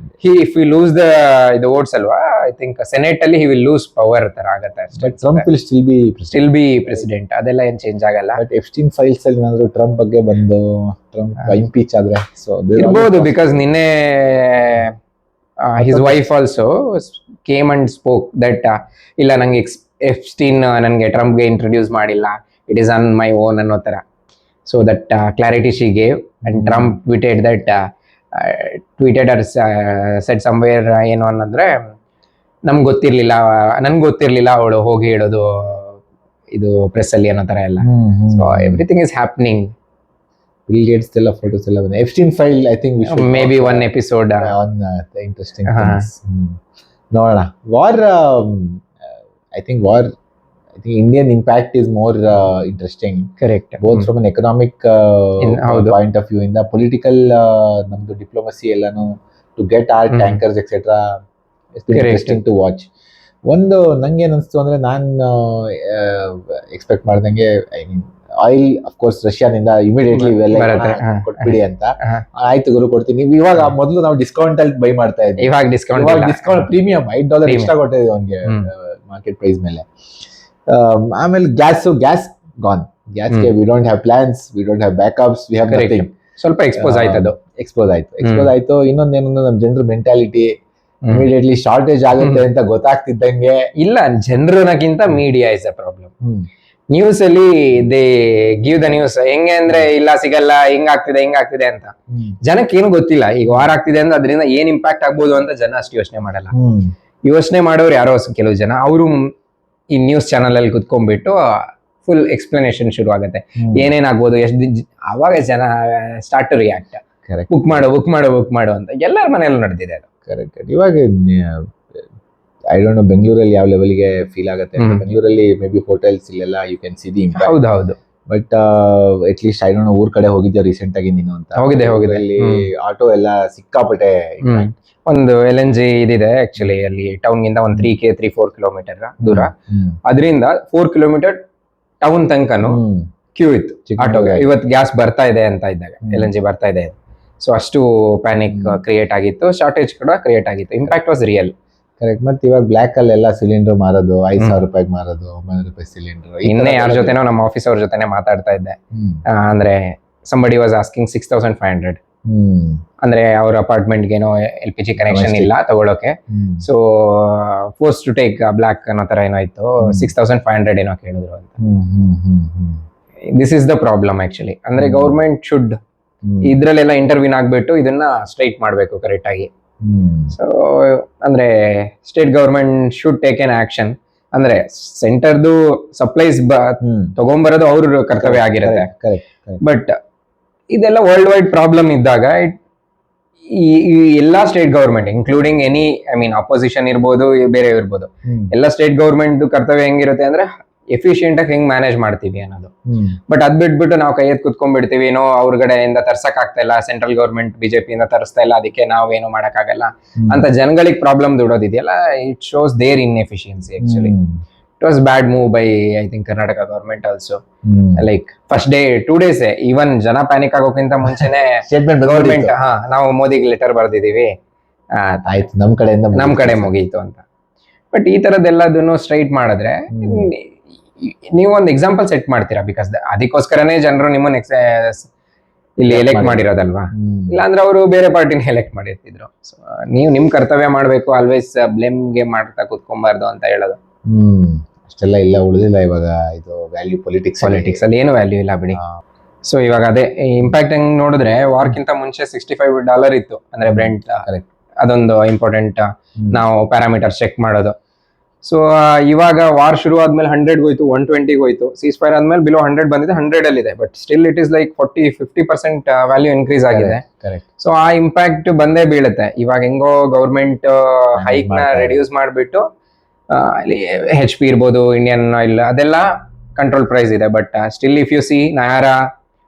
S1: if we lose the votes ಅಲ್ವಾ, ಐ ಥಿಂಕ್ ಸೆನೆಟ್ ಅಲ್ಲಿ ಹಿ ವಿಲ್ ಲೂಸ್ ಪವರ್ ತರ ಆಗತ್ತೆ ಅಷ್ಟೇ.
S2: Trump will still be
S1: president. ಅದೆಲ್ಲ ಏನ್ ಚೇಂಜ್ ಆಗಲ್ಲ.
S2: ಬಟ್ ಎಫ್ಸ್ಟೀನ್ ಫೈಲ್ಸ್ ಅಲ್ಲಿ ಏನಾದ್ರು ಟ್ರಂಪ್ ಬಗ್ಗೆ ಬಂದು ಟ್ರಂಪ್ ಇಂಪೀಚ್ ಆದ್ರೆ ಸೊ
S1: ಇರ್ಬೋದು. ಬಿಕಾಸ್ ನಿನ್ನೆ his wife also came and spoke that ಇಲ್ಲ ನಂಗೆ ಎಫ್ಸ್ಟೀನ್ ನನಗೆ ಟ್ರಂಪ್ಗೆ ಇಂಟ್ರೊಡ್ಯೂಸ್ ಮಾಡಿಲ್ಲ, it is on my own ಅನ್ನೋ ತರ. So that clarity she gave, and Trump tweeted or said somewhere ಏನು ಅನ್ನಂದ್ರೆ ನನ್ಗೆ ಗೊತ್ತಿರ್ಲಿಲ್ಲ ಅವಳು ಹೋಗಿ ಹೇಳೋದು ಇದು ಪ್ರೆಸ್ ಅಲ್ಲಿ ಅನ್ನೋ ತರ ಎಲ್ಲ. So everything is happening.
S2: Bill Gates ಎಲ್ಲ ಫೋಟೋಸ್ ಎಲ್ಲ ಬಂದಿದೆ. Epstein file I think we should
S1: maybe one episode
S2: on the interesting things. ನೋಡೋಣ. I think Indian impact is more interesting.
S1: Correct.
S2: Both from an economic point of view, in the political namdu diplomacy ellanu to get our tankers etc. It's been interesting to watch. ಒಂದು ನಂಗೆ ಅನಿಸ್ತು ಅಂದ್ರೆ ನಾನು expect ಮಾಡ್ದಂಗೆ oil of course ರಷ್ಯಾನಿಂದ immediately ಇವೆಲ್ಲ ಕೊಟ್ಬಿಡಿ ಅಂತ. ಆಯ್ತು ಗುರು ಕೊಡ್ತೀನಿ. ಇವಾಗ ಮೊದಲು ನಾವು ಡಿಸ್ಕೌಂಟ್ ಅಲ್ಲಿ ಬೈ ಮಾಡ್ತಾ ಇದ್ವಿ.
S1: ಇವಾಗ ಡಿಸ್ಕೌಂಟ್
S2: ಪ್ರೀಮಿಯಂ $5 ಎಕ್ಸ್ಟ್ರಾ ಕೊಟ್ಟಿದ್ವಿ ಅವನಿಗೆ ಮಾರ್ಕೆಟ್ ಪ್ರೈಸ್ ಮೇಲೆ. ಆಮೇಲೆ ಗ್ಯಾಸ್ ಗಾನ್. ಗ್ಯಾಸ್ಗೆ we don't have plans, we don't have backups, we have nothing.
S1: ಸ್ವಲ್ಪ ಎಕ್ಸ್ಪೋಸ್
S2: ಆಯ್ತು. ಇನ್ನೊಂದೇನು ನಮ್ ಜನರ ಮೆಂಟಾಲಿಟಿ ಇಮಿಡಿಯೇಟ್ಲಿ ಶಾರ್ಟೇಜ್ ಆಗುತ್ತೆ ಅಂತ ಗೊತ್ತಾಗ್ತಿದ್ದಂಗೆ
S1: ಇಲ್ಲ, ಜನರನಕ್ಕಿಂತ media is a problem. News ಅಲ್ಲಿ ದೇ ಗಿವ್ ದ ನ್ಯೂಸ್ ಹೆಂಗೆ ಅಂದ್ರೆ ಇಲ್ಲ ಸಿಗಲ್ಲ, ಹಿಂಗಾಗ್ತಿದೆ ಅಂತ. ಜನಕ್ಕೆ ಏನು ಗೊತ್ತಿಲ್ಲ. ಈಗ ವಾರ ಆಗ್ತಿದೆ ಅಂದ್ರೆ ಅದರಿಂದ ಏನ್ ಇಂಪ್ಯಾಕ್ಟ್ ಆಗ್ಬೋದು ಅಂತ ಜನ ಅಷ್ಟು ಯೋಚನೆ ಮಾಡಲ್ಲ. ಯೋಚನೆ ಮಾಡೋರು ಯಾರೋ ಕೆಲವು ಜನ, ಅವರು ಈ ನ್ಯೂಸ್ ಚಾನಲ್ ಅಲ್ಲಿ ಕುತ್ಕೊಂಡ್ಬಿಟ್ಟು ಫುಲ್ ಎಕ್ಸ್ಪ್ಲನೇಷನ್ ಶುರು ಆಗುತ್ತೆ. ಏನೇನಾಗ್ಬೋದು, ಅವಾಗ ಜನ ಸ್ಟಾರ್ಟ್ ಟು ರಿಯಾಕ್ಟ್. ಬುಕ್ ಮಾಡು ಅಂತ ಎಲ್ಲರ ಮನೆಯಲ್ಲೂ ನಡೆದಿದೆ ಅದು.
S2: ಕರೆಕ್ಟ್. ಇವಾಗ ಐ ಡೋಂಟ್ ನೋ ಬೆಂಗಳೂರಲ್ಲಿ ಯಾವ ಲೆವೆಲ್ಗೆ ಫೀಲ್ ಆಗುತ್ತೆ. ಬೆಂಗಳೂರಲ್ಲಿ ಮೇ ಬಿ ಹೋಟೆಲ್ಸ್ ಇಲ್ಲೆಲ್ಲ you can see the impact.
S1: ಹೌದು.
S2: But at least I don't know ಊರ್ ಕಡೆ ಹೋಗಿದ್ದೆ ರೀಸೆಂಟ್ ಆಗಿ ನೀನು ಅಂತ.
S1: ಹೋಗಿದೆ.
S2: ಅಲ್ಲಿ ಆಟೋ ಎಲ್ಲ ಸಿಕ್ಕಾಪಟ್ಟೆ.
S1: ಒಂದು LNG ಇದಿದೆ ಆಕ್ಚುಲಿ ಅಲ್ಲಿ ಟೌನ್ ಗಿಂತ ಒಂದು 3-4 ಕಿಲೋಮೀಟರ್ ದೂರ. ಅದರಿಂದ 4 ಕಿಲೋಮೀಟರ್ ಟೌನ್ ತನಕನು ಕ್ಯೂ ಇತ್ತು ಆಟೋಗೆ. ಇವತ್ತು ಗ್ಯಾಸ್ ಬರ್ತಾ ಇದೆ ಅಂತ ಇದ್ದಾಗ, LNG ಬರ್ತಾ ಇದೆ. ಸೊ ಅಷ್ಟು ಪ್ಯಾನಿಕ್ ಕ್ರಿಯೇಟ್ ಆಗಿತ್ತು, ಶಾರ್ಟೇಜ್ ಕೂಡ ಕ್ರಿಯೇಟ್ ಆಗಿತ್ತು. Impact was real.
S2: ಕರೆಕ್ಟ್. ಮತ್ತೆ ಇವಾಗ ಬ್ಲಾಕ್ ಅಲ್ಲೆಲ್ಲ ಸಿಲಿಂಡರ್ ಮಾರೋದು $5,000 ಮಾರೋದು, $900 ಸಿಲಿಂಡರ್.
S1: ಇನ್ನೇ ಯಾರ ಜೊತೆನೋ ನಮ್ಮ ಆಫೀಸ್ ಅವ್ರ ಜೊತೆನೆ ಮಾತಾಡ್ತಾ ಇದ್ದೆ. ಅಂದ್ರೆ somebody was asking 6,500. ಅಂದ್ರೆ ಅವ್ರ ಅಪಾರ್ಟ್ಮೆಂಟ್ ಏನೋ LPG ಕನೆಕ್ಷನ್ ಇಲ್ಲ ತಗೊಳಕ್ಕೆ. So force to take block ಅನ್ನೋ ತರ ಏನೋ ಇತ್ತು. 6,500 ಏನೋ ಕೇಳಿದ್ರು ಅಂತ. This is the problem actually. ಅಂದ್ರೆ ಗೌರ್ಮೆಂಟ್ ಶುಡ್ ಇದ್ರಲ್ಲೆಲ್ಲ ಇಂಟರ್ವ್ಯೂನ್ ಆಗ್ಬಿಟ್ಟು ಇದನ್ನ ಸ್ಟ್ರೈಟ್ ಮಾಡ್ಬೇಕು ಕರೆಕ್ಟ್ ಆಗಿ. ಸೊ ಅಂದ್ರೆ state government should take an action. ಅಂದ್ರೆ ಸೆಂಟರ್ದು ಸಪ್ಲೈಸ್ ತಗೊಂಬರೋದು ಅವ್ರ ಕರ್ತವ್ಯ ಆಗಿರುತ್ತೆ. ಬಟ್ ಇದೆಲ್ಲ ವರ್ಲ್ಡ್ ವೈಡ್ ಪ್ರಾಬ್ಲಮ್ ಇದ್ದಾಗ ಈ ಎಲ್ಲಾ state government including any opposition ಇರ್ಬೋದು, ಬೇರೆ ಇರ್ಬೋದು, ಎಲ್ಲ ಸ್ಟೇಟ್ ಗವರ್ಮೆಂಟ್ ಕರ್ತವ್ಯ ಹೆಂಗಿರುತ್ತೆ ಅಂದ್ರೆ ಎಫಿಷಿಯಂಟ್ ಆಗಿ ಹೆಂಗ್ ಮ್ಯಾನೇಜ್ ಮಾಡ್ತೀವಿ ಅನ್ನೋದು. ಬಟ್ ಅದ್ ಬಿಟ್ಬಿಟ್ಟು ನಾವು ಕೈ ಎತ್ ಕುತ್ಕೊಂಡ್ಬಿಡ್ತೀವಿ, ಏನೋ ಅವ್ರ ಕಡೆಯಿಂದ ತರ್ಸಕ್ ಆಗ್ತಾ ಇಲ್ಲ, ಸೆಂಟ್ರಲ್ ಗವರ್ಮೆಂಟ್ BJP ಇಂದ ತರಿಸ್ತಾ ಇಲ್ಲ, ಅದಕ್ಕೆ ನಾವೇನು ಮಾಡಕ್ ಆಗಲ್ಲ ಅಂತ ಜನಗಳಿಗೆ ಪ್ರಾಬ್ಲಮ್ ದುಡೋದಿದೆಯಲ್ಲ, it shows there inefficiency actually. It was bad move by I think Karnataka government also. Like first day 2 days even ಜನ ಪ್ಯಾನಿಕ್ ಆಗೋಕ್ಕಿಂತ ಮುಂಚೆನೆ ಗವರ್ಮೆಂಟ್ ನಾವು ಮೋದಿಗೆ ಲೆಟರ್ ಬರ್ದಿದೀವಿ,
S2: ಆಯ್ತು ನಮ್ ಕಡೆ
S1: ಮುಗೀತು ಅಂತ. ಬಟ್ ಈ ತರದೆಲ್ಲದನ್ನು ಸ್ಟ್ರೈಟ್ ಮಾಡಿದ್ರೆ ನೀವು ಒಂದು ಎಕ್ಸಾಂಪಲ್ ಸೆಟ್ ಮಾಡ್ತೀರಾ. ಬಿಕಾಸ್ ಅದಕ್ಕೋಸ್ಕರನೇ ಜನರು ನಿಮ್ಮನ್ನ ಇಲ್ಲಿ ಎಲೆಕ್ಟ್ ಮಾಡಿರೋದಲ್ವಾ. ಇಲ್ಲಾಂದ್ರೆ ಅವರು ಬೇರೆ ಪಾರ್ಟಿನ ಎಲೆಕ್ಟ್ ಮಾಡಿರ್ತಿದ್ರು. ಸೊ ನೀವು ನಿಮ್ ಕರ್ತವ್ಯ ಮಾಡ್ಬೇಕು, ಆಲ್ವೇಸ್ ಬ್ಲೇಮ್ ಗೇಮ್ ಮಾಡ್ತಾ ಕುತ್ಕೊಬಾರ್ದು ಅಂತ ಹೇಳೋದು.
S2: ಅಷ್ಟೆಲ್ಲ ಇಲ್ಲ, ಉಳಿದಿಲ್ಲ ಇವಾಗ. ಇದು ವ್ಯಾಲ್ಯೂ ಪಾಲಿಟಿಕ್ಸ್
S1: ಅಲ್ಲಿ ಏನು ವ್ಯಾಲ್ಯೂ ಇಲ್ಲ ಬಿಡಿ. ಸೊ ಇವಾಗ ಅದೇ ಇಂಪ್ಯಾಕ್ಟ್ ಹೆಂಗ್ ನೋಡಿದ್ರೆ, ವಾರ್ಕ್ಕಿಂತ ಮುಂಚೆ $65 ಇತ್ತು ಅಂದ್ರೆ ಬ್ರೆಂಟ್. ಅದೊಂದು ಇಂಪಾರ್ಟೆಂಟ್ ನಾವು ಪ್ಯಾರಾಮೀಟರ್ ಚೆಕ್ ಮಾಡೋದು. ಸೊ ಇವಾಗ ವಾರ್ ಶುರು ಆದ್ಮೇಲೆ 100 ಹೋಯ್ತು, 120 ಹೋಯ್ತು. ಸೀಸ್ ಫೈರ್ ಆದ್ಮೇಲೆ ಬಿಲೋ 100 ಬಂದಿದೆ, 100 ಅಲ್ಲಿ ಇದೆ. But still it is like 40-50% value increase ಆಗಿದೆ.
S2: ಕರೆಕ್ಟ್.
S1: ಸೊ ಆ ಇಂಪ್ಯಾಕ್ಟ್ ಬಂದೇ ಬೀಳುತ್ತೆ. ಇವಾಗ ಹೆಂಗೋ ಗವರ್ಮೆಂಟ್ ಹೈಕ್ ನ ರೆಡ್ಯೂಸ್ ಮಾಡಿಬಿಟ್ಟು ಅಲ್ಲಿ HP ಇರ್ಬೋದು, ಇಂಡಿಯನ್ ಆಯಿಲ್, ಅದೆಲ್ಲ ಕಂಟ್ರೋಲ್ ಪ್ರೈಸ್ ಇದೆ. But still if you see Nayara,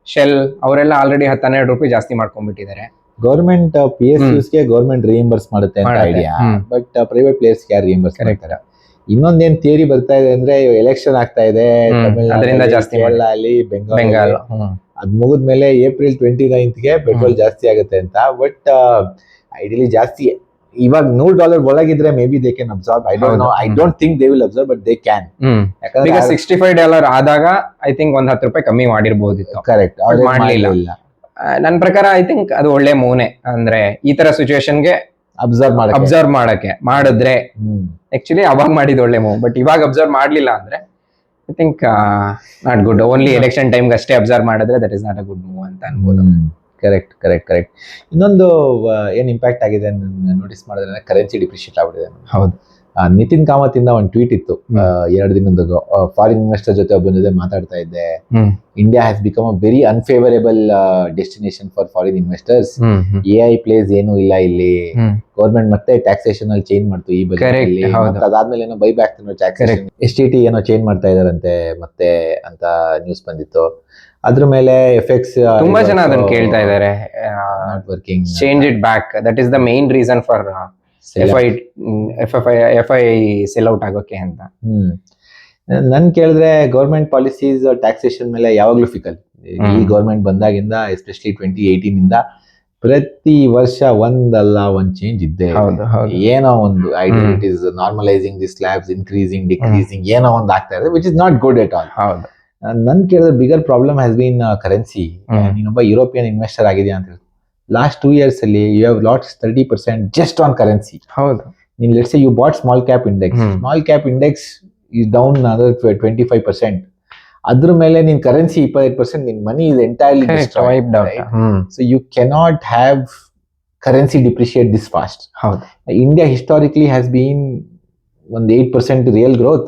S1: Shell ಅವರೆಲ್ಲ ಆಲ್ರೆಡಿ 10-12 ರೂಪಾಯಿ ಜಾಸ್ತಿ ಮಾಡ್ಕೊಂಡ್ಬಿಟ್ಟಿದ್ದಾರೆ.
S2: ಗೌರ್ಮೆಂಟ್ PSUs ಗೆ ಗೌರ್ಮೆಂಟ್ ರಿಇಂಬರ್ಸ್ ಮಾಡುತ್ತೆ ಅಂತ
S1: ಮಾಡುತ್ತೆ.
S2: ಐಡಿಯಾ, ಬಟ್ ಪ್ರೈವೇಟ್ ಪ್ಲೇಯರ್ಸ್ ಯಾರು ರಿಇಂಬರ್ಸ್ ಮಾಡ್ತಾರೆ? ಇನ್ನೊಂದೇನ್ ಥಿಯರಿ ಬರ್ತಾ ಇದೆ ಅಂದ್ರೆ, ಎಲೆಕ್ಷನ್ ಆಗ್ತಾ ಇದೆ
S1: ಅದರಿಂದ ಜಾಸ್ತಿ
S2: ಕೇರಳ ಅಲ್ಲಿ,
S1: ಬೆಂಗಾಲ್.
S2: ಅದ್ ಮುಗಿದ್ಮೇಲೆ April 29th ಗೆ ಪೆಟ್ರೋಲ್ ಜಾಸ್ತಿ ಆಗುತ್ತೆ ಅಂತ. ಬಟ್ ಐಡಿಯಲಿ ಜಾಸ್ತಿ ಇವಾಗ $100 ಒಳಗಿದ್ರೆ maybe they can absorb. I don't think they will absorb, but they can.
S1: ಈಗ $65 ಆದಾಗ ಐ ಥಿಂಕ್ ಒಂದ್ 10 ರೂಪಾಯಿ ಕಮ್ಮಿ ಮಾಡಿರ್ಬೋದಿತ್ತು.
S2: ಕರೆಕ್ಟ್,
S1: ಮಾಡ್ಲಿಲ್ಲ. ನನ್ನ ಪ್ರಕಾರ ಐ ಥಿಂಕ್ ಅದು ಒಳ್ಳೆ ಮೂವ್ನೆ. ಅಂದ್ರೆ ಈ ತರ ಸಿಚುವೇಶನ್ಗೆ ಅಬ್ಸರ್ವ್ ಮಾಡಕ್ಕೆ ಮಾಡಿದ್ರೆ ಆಕ್ಚುಲಿ ಅವಾಗ ಮಾಡಿದ್ ಒಳ್ಳೆ ಮೂವ್. ಬಟ್ ಇವಾಗ ಅಬ್ಸರ್ವ್ ಮಾಡ್ಲಿಲ್ಲ ಅಂದ್ರೆ I think not good. Only election time ಅಷ್ಟೇ ಅಬ್ಸರ್ವ್ ಮಾಡಿದ್ರೆ that is not a good move ಅಂತ ಅನ್ಬೋದು.
S2: ಕರೆಕ್ಟ್. ಇನ್ನೊಂದು ಏನ್ ಇಂಪ್ಯಾಕ್ಟ್ ಆಗಿದೆ ನೋಟಿಸ್ ಮಾಡಿದ್ರೆ, ಕರೆನ್ಸಿ ಡಿಪ್ರಿಶಿಯೇಟ್ ಆಗ್ಬಿಟ್ಟಿದೆ. ಹೌದು. ನಿತಿನ್ ಕಾಮತ್ ಇಂದ ಒಂದು ಟ್ವೀಟ್ ಇತ್ತು 2 ದಿನದ. ಫಾರಿನ್ ಇನ್ವೆಸ್ಟರ್ ಜೊತೆ ಒಬ್ಬನ ಜೊತೆ ಮಾತಾಡ್ತಾ ಇದ್ದೆ. India has become a very unfavourable destination for foreign investors. AI place ಏನು ಇಲ್ಲ ಇಲ್ಲಿ. ಗೌರ್ಮೆಂಟ್ ಮತ್ತೆ ಟ್ಯಾಕ್ಸೇಷನ್ ಅಲ್ಲಿ ಚೇಂಜ್ ಮಾಡ್ತು ಈ ಬಜೆಟ್. ಅದಾದ್ಮೇಲೆ ಏನೋ ಬೈ ಬ್ಯಾಕ್ ಟ್ಯಾಕ್ಸೇಷನ್ STT ಏನೋ ಚೇಂಜ್ ಮಾಡ್ತಾ ಇದಾರಂತೆ ಮತ್ತೆ ಅಂತ ನ್ಯೂಸ್ ಬಂದಿತ್ತು. ಅದ್ರ ಮೇಲೆ ಎಫೆಕ್ಟ್ಸ್
S1: ತುಂಬಾ ಜನ ಅದನ್ನ ಕೇಳ್ತಾ ಇದ್ದಾರೆ.
S2: Not working,
S1: change it back. That is the main reason for FI cell out ಆಗೋಕೆ ಅಂತ.
S2: ನನ್ ಕೇಳಿದ್ರೆ ಗೌರ್ಮೆಂಟ್ ಪಾಲಿಸೀಸ್ ಟ್ಯಾಕ್ಸೇಷನ್ ಮೇಲೆ ಯಾವಾಗ್ಲೂ ಫಿಕಲ್. ಈ ಗೌರ್ಮೆಂಟ್ ಬಂದಾಗಿಂದ, ಎಸ್ಪೆಷಲಿ 2018 ಇಂದ ಪ್ರತಿ ವರ್ಷ ಒಂದಲ್ಲ ಒಂದ್ ಚೇಂಜ್ ಇದ್ದೇ. ಏನೋ ಒಂದು idea, it is normalising the slabs, increasing decreasing, ಏನೋ ಒಂದು ಆಗ್ತಾ ಇದೆ, which is not good at all. ನನ್ ಕೇಳಿದ್ರೆ bigger problem has been currency. ನೀನೊಬ್ಬ ಯುರೋಪಿಯನ್ ಇನ್ವೆಸ್ಟರ್ ಆಗಿದೆಯಾ ಅಂತ ಹೇಳಿ, ಲಾಸ್ಟ್ 2 years ಅಲ್ಲಿ you have lost 30% just on currency.
S1: ಹೌದು.
S2: ನೀನ್ let's say you bought small cap index is down another 25%. ಅದ್ರ ಮೇಲೆ ನಿನ್ ಕರೆನ್ಸಿ 25%, ನಿನ್ ಮನಿ is entirely destroyed, right? So you cannot have currency depreciate this fast. ಹೌದು. India historically has been ಒಂದು 8% real growth,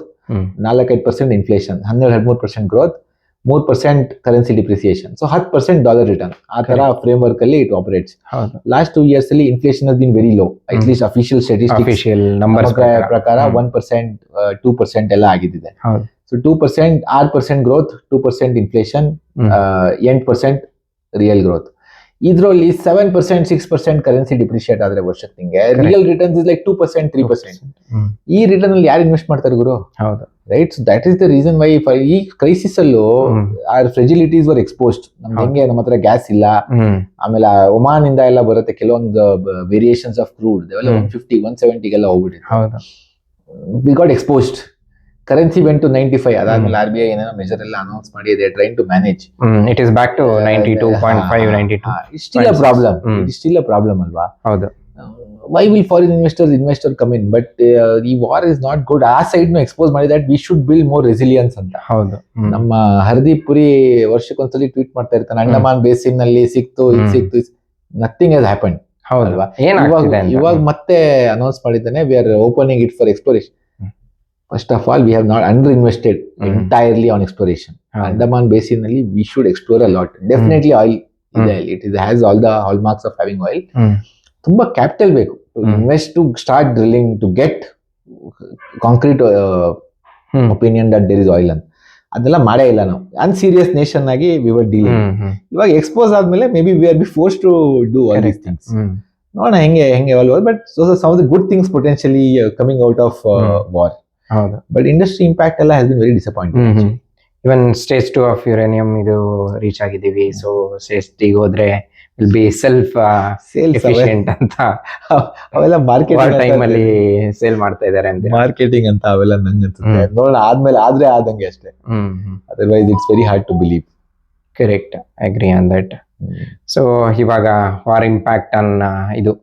S2: 4-5% inflation, 12-13% growth, 3% currency depreciation. So 10% dollar return. ಆ ತರ framework ಅಲ್ಲಿ it operates. Last 2 years ಅಲ್ಲಿ inflation has been very low. At least official statistics ಪ್ರಕಾರ 1%, 2% ಎಲ್ಲ ಆಗಿದ್ದಿದೆ. So 2% 6% growth, 2% inflation, 8% real growth. ಇದ್ರಲ್ಲಿ 7%, 6% currency ಡಿಪ್ರಿಶಿಯೇಟ್ ಆದ್ರೆ ವರ್ಷಕ್ಕೆ ನಿಂಗೆ ರಿಯಲ್ ರಿಟರ್ನ್ಸ್ ಇಸ್ ಲೈಕ್ 2%, 3%. ಈ ರಿಟರ್ನ್ ಅಲ್ಲಿ ಯಾರು ಇನ್ವೆಸ್ಟ್ ಮಾಡ್ತಾರೆ ಗುರು? ಹೌದು, right. So that is the reason why ಈ ಕ್ರೈಸಿಸ್ ಅಲ್ಲೂ ಆರ್ ಫ್ರೆಜಿಲಿಟೀಸ್ ವರ್ ಎಕ್ಸ್ಪೋಸ್ಡ್. ನಮ್ಗೆ ಹೆಂಗೆ ನಮ್ಮ ಹತ್ರ ಗ್ಯಾಸ್ ಇಲ್ಲ, ಆಮೇಲೆ ಒಮಾನ್ ಇಂದ ಎಲ್ಲ ಬರುತ್ತೆ ಕೆಲವೊಂದು ವೇರಿಯೇಷನ್ಸ್ ಆಫ್ ಕ್ರೂಡ್, ಅವೆಲ್ಲ 150, 170 ಗೆಲ್ಲ ಹೋಗ್ಬಿಟ್ಟಿದೆ. We got exposed. Currency went to 95. ಅದಾದ್ಮೇಲೆ RBI ಏನೇನೋ ಮೆಜರ್ ಎಲ್ಲ ಅನೌನ್ಸ್ ಮಾಡಿ they trying to manage.
S1: It is back to 92.5, 92.
S2: It's still a problem ಅಲ್ವಾ? ಹೌದು. Why will foreign investor come in? But ಈ ವಾರ್ ಇಸ್ ನಾಟ್ ಗುಡ್. ಆ side ನು expose ಮಾಡಿ that we should build more resilience ಅಂತ. ಹೌದು. ನಮ್ಮ Hardeep Puri ವರ್ಷಕ್ಕೊಂದ್ಸಲಿ tweet ಮಾಡ್ತಾ ಇರ್ತಾನೆ, ಅಂಡಮಾನ್ ಬೇಸಿನ್ ನಲ್ಲಿ ಸಿಕ್ತು, ನಥಿಂಗ್ ಹ್ಯಾಸ್ ಹ್ಯಾಪನ್ಡ್. ಹೌದಲ್ವಾ? ಇವಾಗ ಮತ್ತೆ ಅನೌನ್ಸ್ ಮಾಡಿದ್ದಾನೆ, we are opening it for exploration. First of all, we have not underinvested entirely on exploration. Andaman Basin ನಲ್ಲಿ we should explore a lot. Definitely oil ಇದೆ. It has all the hallmarks of having oil. ತುಂಬಾ capital ಬೇಕು to invest, to start drilling, to get concrete opinion that there is oil ಅಂತ. ಅದೆಲ್ಲ ಮಾಡೇ ಇಲ್ಲ ನಾವು. ಅನ್ಸೀರಿಯಸ್ nation ಆಗಿ we were dealing. ಇವಾಗ ಎಕ್ಸ್ಪೋಸ್ ಆದ್ಮೇಲೆ may be we are forced to do all these things. ನೋಡೋಣ ಹೆಂಗೆ evolve. But some of the good things potentially coming out of war. ಹೌದು. ಬಟ್ ಇಂಡಸ್ಟ್ರಿ ಇಂಪ್ಯಾಕ್ಟ್ ಎಲ್ಲ has been very disappointing.
S1: Even stage 2 of uranium ಇದು reach ಆಗಿದ್ದೀವಿ. So stage 3 ಹೋದ್ರೆ will be self efficient ಅಂತ
S2: ಅವೆಲ್ಲ marketing
S1: time ಅಲ್ಲಿ sale ಮಾಡ್ತಾ ಇದಾರೆ ಅಂತ.
S2: ಮಾರ್ಕೆಟಿಂಗ್ ಅಂತ ಅವೆಲ್ಲ ನಂಗೆ ಅನ್ಸುತ್ತೆ. ನೋಡೋಣ ಆದ್ಮೇಲೆ ಆದ್ರೆ ಆದಂಗೆ ಅಷ್ಟೇ. Otherwise it's very hard to believe.
S1: Correct, agree on that. So ಇವಾಗ ವಾರ್ ಇಂಪ್ಯಾಕ್ಟ್ ಆನ್ ಇದು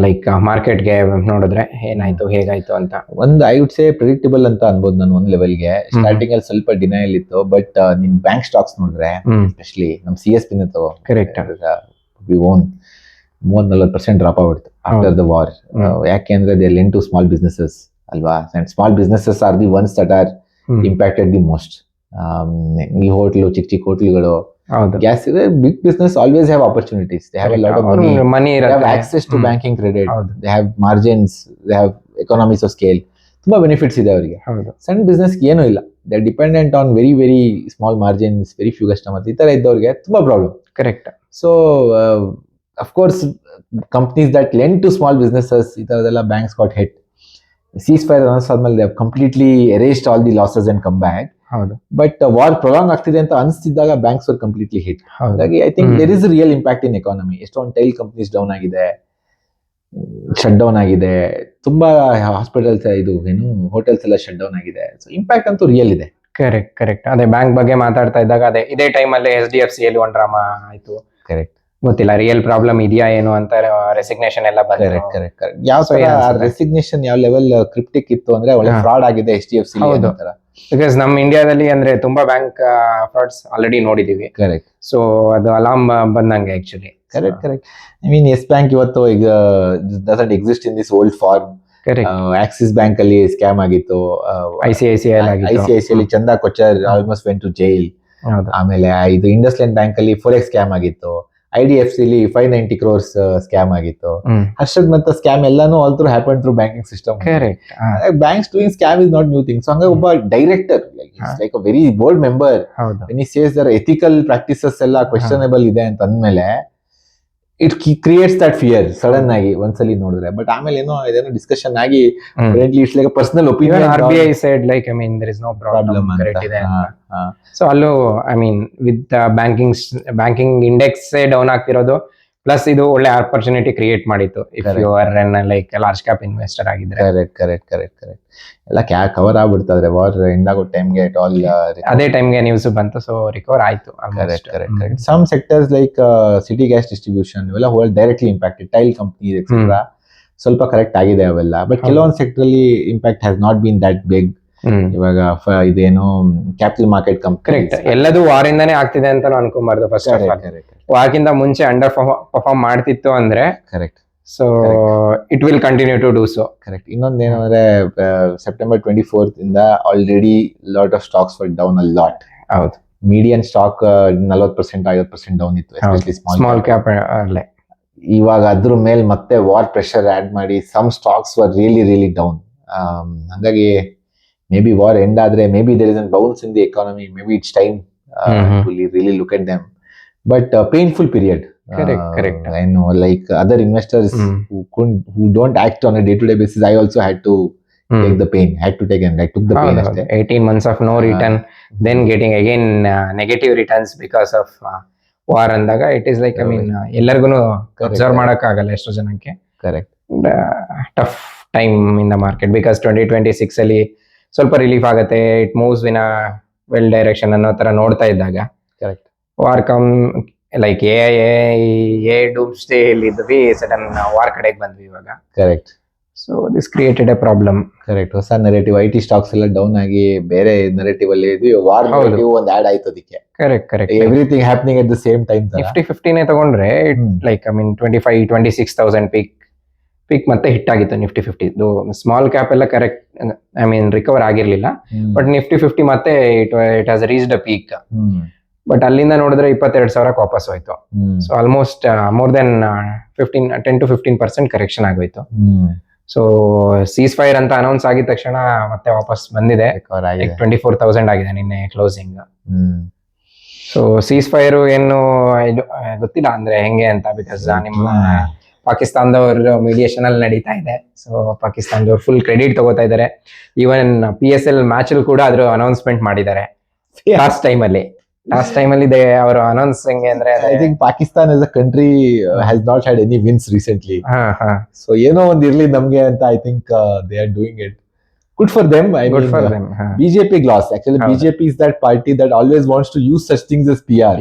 S1: ಲೈಕ್ ಮಾರ್ಕೆಟ್ಗೆ ನೋಡಿದ್ರೆ ಏನಾಯ್ತು, ಹೇಗಾಯ್ತು ಅಂತ
S2: ಒಂದು ಐ ವುಡ್ ಸೇ ಪ್ರೆಡಿಕ್ಟಬಲ್ ಅಂತ ಅನ್ಬೋದು ನಾನು. ಒಂದ್ ಲೆವೆಲ್ಗೆ ಸ್ಟಾರ್ಟಿಂಗ್ ಅಲ್ಲಿ ಸ್ವಲ್ಪ ಡಿನೈಲ್ ಇತ್ತು, ಬಟ್ ನಿನ್ ಬ್ಯಾಂಕ್ ಸ್ಟಾಕ್ಸ್ ನೋಡಿದ್ರೆ ಎಸ್ಪೆಷಲಿ ನಮ್ CSP ನ ತಗೋ, ಕರೆಕ್ಟ್, ವಿ ಓನ್ 30-40% ಡ್ರಾಪ್ ಆಗ್ಬಿಡ್ತು ಆಫ್ಟರ್ ದ ವಾರ್. ಯಾಕೆ ಅಂದ್ರೆ they lend to small businesses. ಅಲ್ವಾ? And small businesses are the ones that are impacted the most. ಈ ಹೋಟ್ಲು, ಚಿಕ್ಕ ಚಿಕ್ಕ ಹೋಟ್ಲುಗಳು,
S1: ಹೌದು,
S2: ಗ್ಯಾಸ್ ಇದೆ. Big business always have opportunities. They have a lot of money,
S1: money
S2: they have
S1: ಇರುತ್ತೆ.
S2: access to banking credit,
S1: ಹೌದು.
S2: they have margins, they have economies of scale. ತುಂಬಾ benefits ಇದೆ ಅವರಿಗೆ.
S1: ಹೌದು,
S2: ಸಣ್ಣ ಬಿಸ್ನೆಸ್ ಏನೂ ಇಲ್ಲ. They are dependent on very very small margins, very few customers. ಈ ತರ ಇದ್ದವ್ರಿಗೆ ತುಂಬಾ problem.
S1: Correct.
S2: So of course companies that lend to small businesses, ಈ ತರದೆಲ್ಲ banks got hit. Ceasefire announce ಆದ್ಮೇಲೆ they have completely erased all the losses and come back.
S1: ಹೌದು,
S2: but war prolong ಆಗ್ತಿದೆ ಅಂತ ಅನಿಸ್ತಿದ್ದಾಗ ಬ್ಯಾಂಕ್ಸ್ ವರ್ ಕಂಪ್ಲೀಟ್ಲಿ ಹಿಟ್. ಹಾಗಾಗಿ I think there is real impact in economy. ಎಷ್ಟೊಂದು tile companies down ಆಗಿದೆ, shut down ಆಗಿದೆ. ತುಂಬಾ ಹಾಸ್ಪಿಟಲ್ಸ್, ಇದು ಏನು ಹೋಟೆಲ್ಸ್ ಎಲ್ಲ ಶಟ್ ಡೌನ್ ಆಗಿದೆ. ಸೊ ಇಂಪ್ಯಾಕ್ಟ್ ಅಂತೂ ರಿಯಲ್ ಇದೆ.
S1: Correct correct. ಅದೇ ಬ್ಯಾಂಕ್ ಬಗ್ಗೆ ಮಾತಾಡ್ತಾ ಇದ್ದಾಗ ಅದೇ ಇದೇ ಟೈಮಲ್ಲಿ HDFC ಅಲ್ಲಿ ಒಂದು ಡ್ರಾಮಾ ಆಯ್ತು.
S2: ಕರೆಕ್ಟ್.
S1: ಗೊತ್ತಿಲ್ಲ ರಿಯಲ್ ಪ್ರಾಬ್ಲಮ್ ಇದೆಯಾ ಏನು ಅಂತ, ರೆಸಿಗ್ನೇಷನ್ ಎಲ್ಲ ಬಂದಿದೆ.
S2: Correct correct. ಯಾವ
S1: So, ಏನ್
S2: ರೆಸಿಗ್ನೇಷನ್ ಯಾವ ಲೆವೆಲ್ ಕ್ರಿಪ್ಟಿಕ್ ಇತ್ತು ಅಂದ್ರೆ ಒಳ್ಳೆ ಫ್ರಾಡ್ ಆಗಿದೆ HDFC.
S1: ಹೌದು. ಬಿಕಾಸ್ ನಮ್ಮ ಇಂಡಿಯಾದಲ್ಲಿ ಅಂದ್ರೆ ತುಂಬಾ ಬ್ಯಾಂಕ್ ಫ್ರಾಡ್ಸ್ ಆಲ್ರೆಡಿ ನೋಡಿದೀವಿ.
S2: ಕರೆಕ್ಟ್.
S1: ಸೊ ಅದು ಅಲಾರ್ಮ್ ಬಂದಂಗೆ actually.
S2: Correct correct. I mean Yes Bank ಇವತ್ತು ಈಗ doesn't exist in this old form.
S1: Correct.
S2: Axis Bank ಅಲ್ಲಿ ಸ್ಕ್ಯಾಮ್ ಆಗಿತ್ತು.
S1: ICICI
S2: ಅಲ್ಲಿ Chanda Kochhar almost went to jail.
S1: ಹೌದು,
S2: ಆಮೇಲೆ ಇದು ಇಂಡಸ್ಲ್ಯಾಂಡ್ ಬ್ಯಾಂಕ್ ಅಲ್ಲಿ ಫೋರೆಕ್ಸ್ ಸ್ಕ್ಯಾಮ್ ಆಗಿತ್ತು. IDFC ಅಲ್ಲಿ 590 crores ಸ್ಕ್ಯಾಮ್ ಆಗಿತ್ತು. ಹರ್ಷದ್ ಮತ್ತೆ ಸ್ಕ್ಯಾಮ್ ಎಲ್ಲಾನು all through happen through banking system.
S1: Correct.
S2: Banks doing scam is not new thing. So ಹಂಗಾಗಿ ಒಬ್ಬ director like a very bold member,
S1: ಹೌದು,
S2: when he says their ethical practices ಎಲ್ಲ questionable ಇದೆ ಅಂತ ಅಂದ್ಮೇಲೆ it creates that fear sudden ಆಗಿ ಒಂದ್ಸಲಿ ನೋಡಿದ್ರೆ. ಬಟ್ ಆಮೇಲೆ ಇದೇನೋ ಡಿಸ್ಕಷನ್ ಆಗಿ it's like personal opinion.
S1: RBI said like I mean there is no problem correct ಇದೆ ಅಂತ. ಸೊ ಅಲ್ಲೂ I mean with banking index down ಆಗ್ತಿರೋದು ಪ್ಲಸ್ ಇದು ಒಳ್ಳೆ ಆಪರ್ಚುನಿಟಿ ಕ್ರಿಯೇಟ್ ಮಾಡಿತ್ತು if you are like large cap investor ಆಗಿದ್ರೆ.
S2: Correct correct correct correct. ಎಲ್ಲ ಕವರ್ ಆಗ್ಬಿಡ್ತಾದ್ರೆ ವಾರ್ ಎಂಡ್ ಆಗೋ ಟೈಮ್ಗೆ ಇಟ್ ಆಲ್.
S1: ಅದೇ ಟೈಮ್ಗೆ ನ್ಯೂಸ್ ಬಂತು, ಸೊ ರಿಕವರ್ ಆಯ್ತು.
S2: Correct correct correct. Some sectors like city gas distribution ಇವೆಲ್ಲ whole directly impacted. Tile company etcetera ಸ್ವಲ್ಪ ಕರೆಕ್ಟ್ ಆಗಿದೆ ಅವೆಲ್ಲ. ಬಟ್ ಕೆಲವೊಂದು ಸೆಕ್ಟರ್ ಅಲ್ಲಿ impact has not been that big. ಇವಾಗ ಇದೇನು ಕ್ಯಾಪಿಟಲ್ ಮಾರ್ಕೆಟ್ ಕಂಪ್ನಿ.
S1: ಕರೆಕ್ಟ್. ಎಲ್ಲದೂ ವಾರಿಂದಾನೇ ಆಗ್ತಿದೆ ಅಂತ ಅನ್ಕೊಂಬಾರ್ದು. ಫಸ್ಟ್ ಆಫ್ ಆಲ್ ವಾರ್ಗಿಂತ ಮುಂಚೆ ಅಂಡರ್ ಪರ್ಫಾರ್ಮ್ ಮಾಡ್ತಿತ್ತು ಅಂದ್ರೆ
S2: correct.
S1: So it will continue to do so.
S2: Correct. ಇನ್ನೊಂದೇನಂದ್ರೆ ಸೆಪ್ಟೆಂಬರ್ 24th ಇಂದ already lot of stocks far down a lot.
S1: ಹೌದು,
S2: ಮೀಡಿಯನ್ ಸ್ಟಾಕ್ 40% 50% ಡೌನ್ ಇತ್ತು, ಎಸ್ಪೆಷಲಿ
S1: ಸ್ಮಾಲ್ ಕ್ಯಾಪ್ ಅಲ್ಲೇ.
S2: ಇವಾಗ ಅದ್ರ ಮೇಲೆ ಮತ್ತೆ ವಾರ್ ಪ್ರೆಷರ್ ಆಡ್ ಮಾಡಿ some stocks were really really down. ಹಂಗಾಗಿ ಮೇ ಬಿ ವಾರ್ ಎಂಡ್ ಆದ್ರೆ maybe there is an bounce in the economy. Maybe it's time to really look at them. But painful period.
S1: Correct.
S2: I know, like other investors who don't act on a day-to-day basis, I also had to take the pain. Had to take and I took the pain.
S1: 18 months of no return, then getting again negative returns because of war ಅಂದಾಗ it is like I mean ಎಲ್ಲರಿಗೂ observe ಮಾಡಕ್ ಆಗಲ್ಲ ಎಷ್ಟೋ ಜನಕ್ಕೆ.
S2: Correct.
S1: Tough time in the market because 2026 ಅಲ್ಲಿ ಸ್ವಲ್ಪ relief ಆಗುತ್ತೆ. It moves in a well direction ಅನ್ನೋ ತರ ನೋಡ್ತಾ ಇದ್ದಾಗ
S2: correct
S1: war come like a doomsday ಇದ್ವಿ, ಸಡನ್ ವಾರ್ ಕಡೆಗೆ ಬಂದ್ವಿ ಇವಾಗ.
S2: Correct.
S1: So this created a problem. Correct.
S2: ಹೊಸ ನೆರೇಟಿವ್ IT ಸ್ಟಾಕ್ಸ್ ಎಲ್ಲ ಡೌನ್ ಆಗಿ ಬೇರೆ ನೆರೇಟಿವ್ ಅಲ್ಲಿ ಇದ್ವಿ. ವಾರ್ ನೆರೇಟಿವ್ ಒಂದು ಆಡ್ ಆಯ್ತು ಅದಕ್ಕೆ.
S1: Correct correct.
S2: Everything happening at the same time.
S1: Nifty 50 ತಗೊಂಡ್ರೆ ಲೈಕ್ ಐ ಮೀನ್ 25-26,000 ಪೀಕ್ ಮತ್ತೆ ಹಿಟ್ ಆಗಿತ್ತು Nifty 50. ಸ್ಮಾಲ್ ಕ್ಯಾಪ್ ಎಲ್ಲ ಕರೆಕ್ಟ್ ಐ ಮೀನ್ ರಿಕವರ್ ಆಗಿರ್ಲಿಲ್ಲ, ಬಟ್ Nifty 50 ಮತ್ತೆ it has reached a peak. But ಅಲ್ಲಿಂದ ನೋಡಿದ್ರೆ 22,000 ವಾಪಸ್ ಹೋಯ್ತು. So almost more than 10-15% correction ಆಗೋಯ್ತು. ಸೊ ಸೀಸ್ ಫೈರ್ ಅಂತ ಅನೌನ್ಸ್ ಆಗಿದ ತಕ್ಷಣ ಮತ್ತೆ ವಾಪಸ್ ಬಂದಿದೆ. 24,000 ಆಗಿದೆ ನಿನ್ನೆ ಕ್ಲೋಸಿಂಗ್. ಸೊ ಸೀಸ್ ಫೈರ್ ಏನು ಗೊತ್ತಿಲ್ಲ ಅಂದ್ರೆ ಹೆಂಗೆ ಅಂತ, ಬಿಕಾಸ್ ನಿಮ್ಮ ಪಾಕಿಸ್ತಾನದವ್ರ ಮೀಡಿಯೇಷನ್ ಅಲ್ಲಿ ನಡೀತಾ ಇದೆ. ಸೊ ಪಾಕಿಸ್ತಾನದವ್ರು ಫುಲ್ ಕ್ರೆಡಿಟ್ ತಗೋತಾ ಇದ್ದಾರೆ. ಈವನ್ PSL ಮ್ಯಾಚ್ ಅಲ್ಲಿ ಕೂಡ ಅದ್ರ ಅನೌನ್ಸ್ಮೆಂಟ್ ಮಾಡಿದ್ದಾರೆ ಲಾಸ್ಟ್ ಟೈಮ್ ಅಲ್ಲಿ. ಅವರು ಅನೌನ್ಸ್ ಹೆಂಗೆ ಅಂದ್ರೆ
S2: I think Pakistan as a country has not had any wins recently. So ಏನೋ ಒಂದ್ ಇರ್ಲಿ ನಮ್ಗೆ ಅಂತ I think they are doing it. Good for them. I mean, for them. BJP loss. Actually, BJP is that party that always wants to use such things as PR.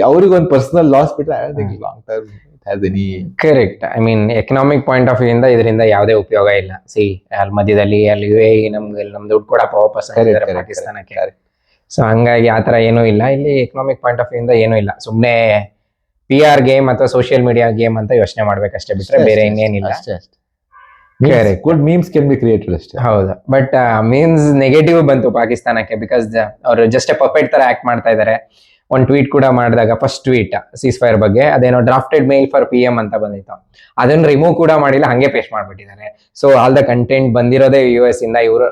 S2: ಅವ್ರಿಗೆ ಒಂದು personal loss ಬಿಟ್ರೆ I don't think long term it has any.
S1: Correct. I mean, economic point of view ಇಂದ ಇದರಿಂದ ಯಾವುದೇ ಉಪಯೋಗ ಇಲ್ಲ. C ಅಲ್ಲಿ ಮಧ್ಯದಲ್ಲಿ ಅಲ್ಲಿ UAE ನಮ್ಗೆ ದುಡ್ಡು ಕೂಡ ವಾಪಸ್ ಆಗಿದ್ದಾರೆ ಪಾಕಿಸ್ತಾನಕ್ಕೆ. ಸೊ ಹಂಗಾಗಿ ಆತರ ಏನೂ ಇಲ್ಲ ಇಲ್ಲಿ. ಎಕನಾಮಿಕ್ ಪಾಯಿಂಟ್ ಆಫ್ ವ್ಯೂ ಇಂದ ಏನೂ ಇಲ್ಲ. ಸುಮ್ಮನೆ PR ಗೇಮ್ ಅಥವಾ ಸೋಷಿಯಲ್ ಮೀಡಿಯಾ ಗೇಮ್ ಅಂತ ಯೋಚನೆ ಮಾಡ್ಬೇಕಷ್ಟೇ ಬಿಟ್ರೆ ಬೇರೆ ಇನ್ನೇನಿಲ್ಲ. Correct.
S2: Good memes can be created ಅಷ್ಟೇ.
S1: ಹೌದು, ಬಟ್ ಮೀನ್ಸ್ ನೆಗೆಟಿವ್ ಬಂತು ಪಾಕಿಸ್ತಾನಕ್ಕೆ, ಬಿಕಾಸ್ ಅವರು ಜಸ್ಟ್ ಪಪೆಟ್ ತರ ಆಕ್ಟ್ ಮಾಡ್ತಾ ಇದ್ದಾರೆ. ಒಂದು ಟ್ವೀಟ್ ಕೂಡ ಮಾಡಿದಾಗ, ಫಸ್ಟ್ ಟ್ವೀಟ್ ಸೀಸ್ ಫೈರ್ ಬಗ್ಗೆ ಅದೇನೋ ಡ್ರಾಫ್ಟೆಡ್ ಮೇಲ್ ಫಾರ್ PM ಅಂತ ಬಂದಿತ್ತು, ಅದನ್ನ ರಿಮೂವ್ ಕೂಡ ಮಾಡಿಲ್ಲ, ಹಂಗೆ ಪೇಸ್ಟ್ ಮಾಡ್ಬಿಟ್ಟಿದ್ದಾರೆ. ಸೊ ಆಲ್ ದ ಕಂಟೆಂಟ್ ಬಂದಿರೋದೇ US ಇಂದ. ಇವರು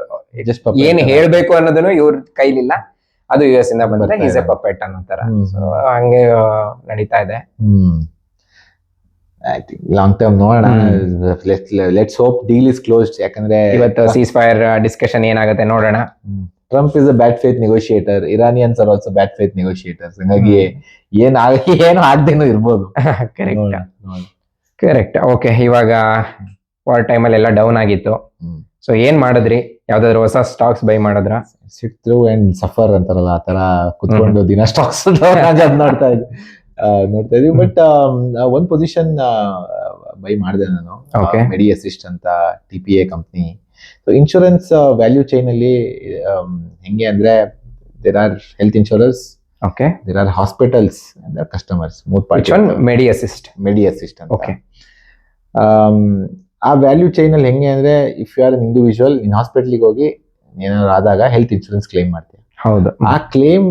S2: Just puppet
S1: ಏನ್
S2: ತರ.
S1: ಹೇಳ್ಬೇಕು ಅನ್ನೋದನ್ನು ಇವ್ರ ಕೈಲಿಲ್ಲ, ಅದು US ಇಂದ ಬಂದ್ರೆ ಈಸ್ ಎ ಪಪೆಟ್ ಅನ್ನೋ ತರ. ಸೊ ಹಂಗೆ ನಡೀತಾ ಇದೆ.
S2: ಐ ಥಿಂಕ್ ಲಾಂಗ್ ಟರ್ಮ್ ನೋಡೋಣ. Let's hope deal is closed. ಯಾಕಂದ್ರೆ
S1: ಇವತ್ತು ಸೀಸ್ ಫೈರ್ ಡಿಸ್ಕಷನ್ ಏನಾಗುತ್ತೆ ನೋಡೋಣ.
S2: Trump is a bad faith negotiator, Iranians are also bad faith negotiators. ಹಂಗಾಗಿ ಏನು ಆಗ್ದೇನೂ ಇರ್ಬೋದು.
S1: ಕರೆಕ್ಟ್. ಓಕೆ, ಇವಾಗ ವಾರ್ ಟೈಮಲ್ಲಿ ಎಲ್ಲ ಡೌನ್ ಆಗಿತ್ತು. ಸೊ ಏನ್ ಮಾಡಿದ್ರಿ? ಯಾವ್ದಾದ್ರು ಹೊಸ ಸ್ಟಾಕ್ಸ್ ಬೈ ಮಾಡಿದ್ರ?
S2: ಸಿಟ್ ಥ್ರೂ ಅಂಡ್ ಸಫರ್ ಅಂತಾರಲ್ಲ, ಆ ತರ ಕುತ್ಕೊಂಡು ದಿನ ಸ್ಟಾಕ್ಸ್ ನೋಡ್ತಾ ಇದ್ವಿ. ಬಟ್ ಒಂದ್ ಪೊಸಿಷನ್ ಬೈ ಮಾಡಿದೆ ನಾನು, ಮೆಡಿ ಅಸಿಸ್ಟ್ ಅಂತ, TPA company. So insurance value chain ಅಲ್ಲಿ ಹೆಂಗೆ ಅಂದ್ರೆ, there are health insurers,
S1: okay,
S2: there are hospitals and there customers. ಮೂರ್
S1: Which one? Medi Assist.
S2: Medi Assist ಅಂತ.
S1: Okay.
S2: ಆ ವ್ಯಾಲ್ಯೂ ಚೈನ್ ಅಲ್ಲಿ ಹೆಂಗೆ ಅಂದ್ರೆ, if you are an individual, in ಹಾಸ್ಪಿಟಲ್ಗೆ ಹೋಗಿ ಏನಾದ್ರು ಆದಾಗ ಹೆಲ್ತ್ ಇನ್ಶೂರೆನ್ಸ್ ಕ್ಲೇಮ್ ಮಾಡ್ತೀಯ.
S1: ಹೌದು.
S2: ಆ claim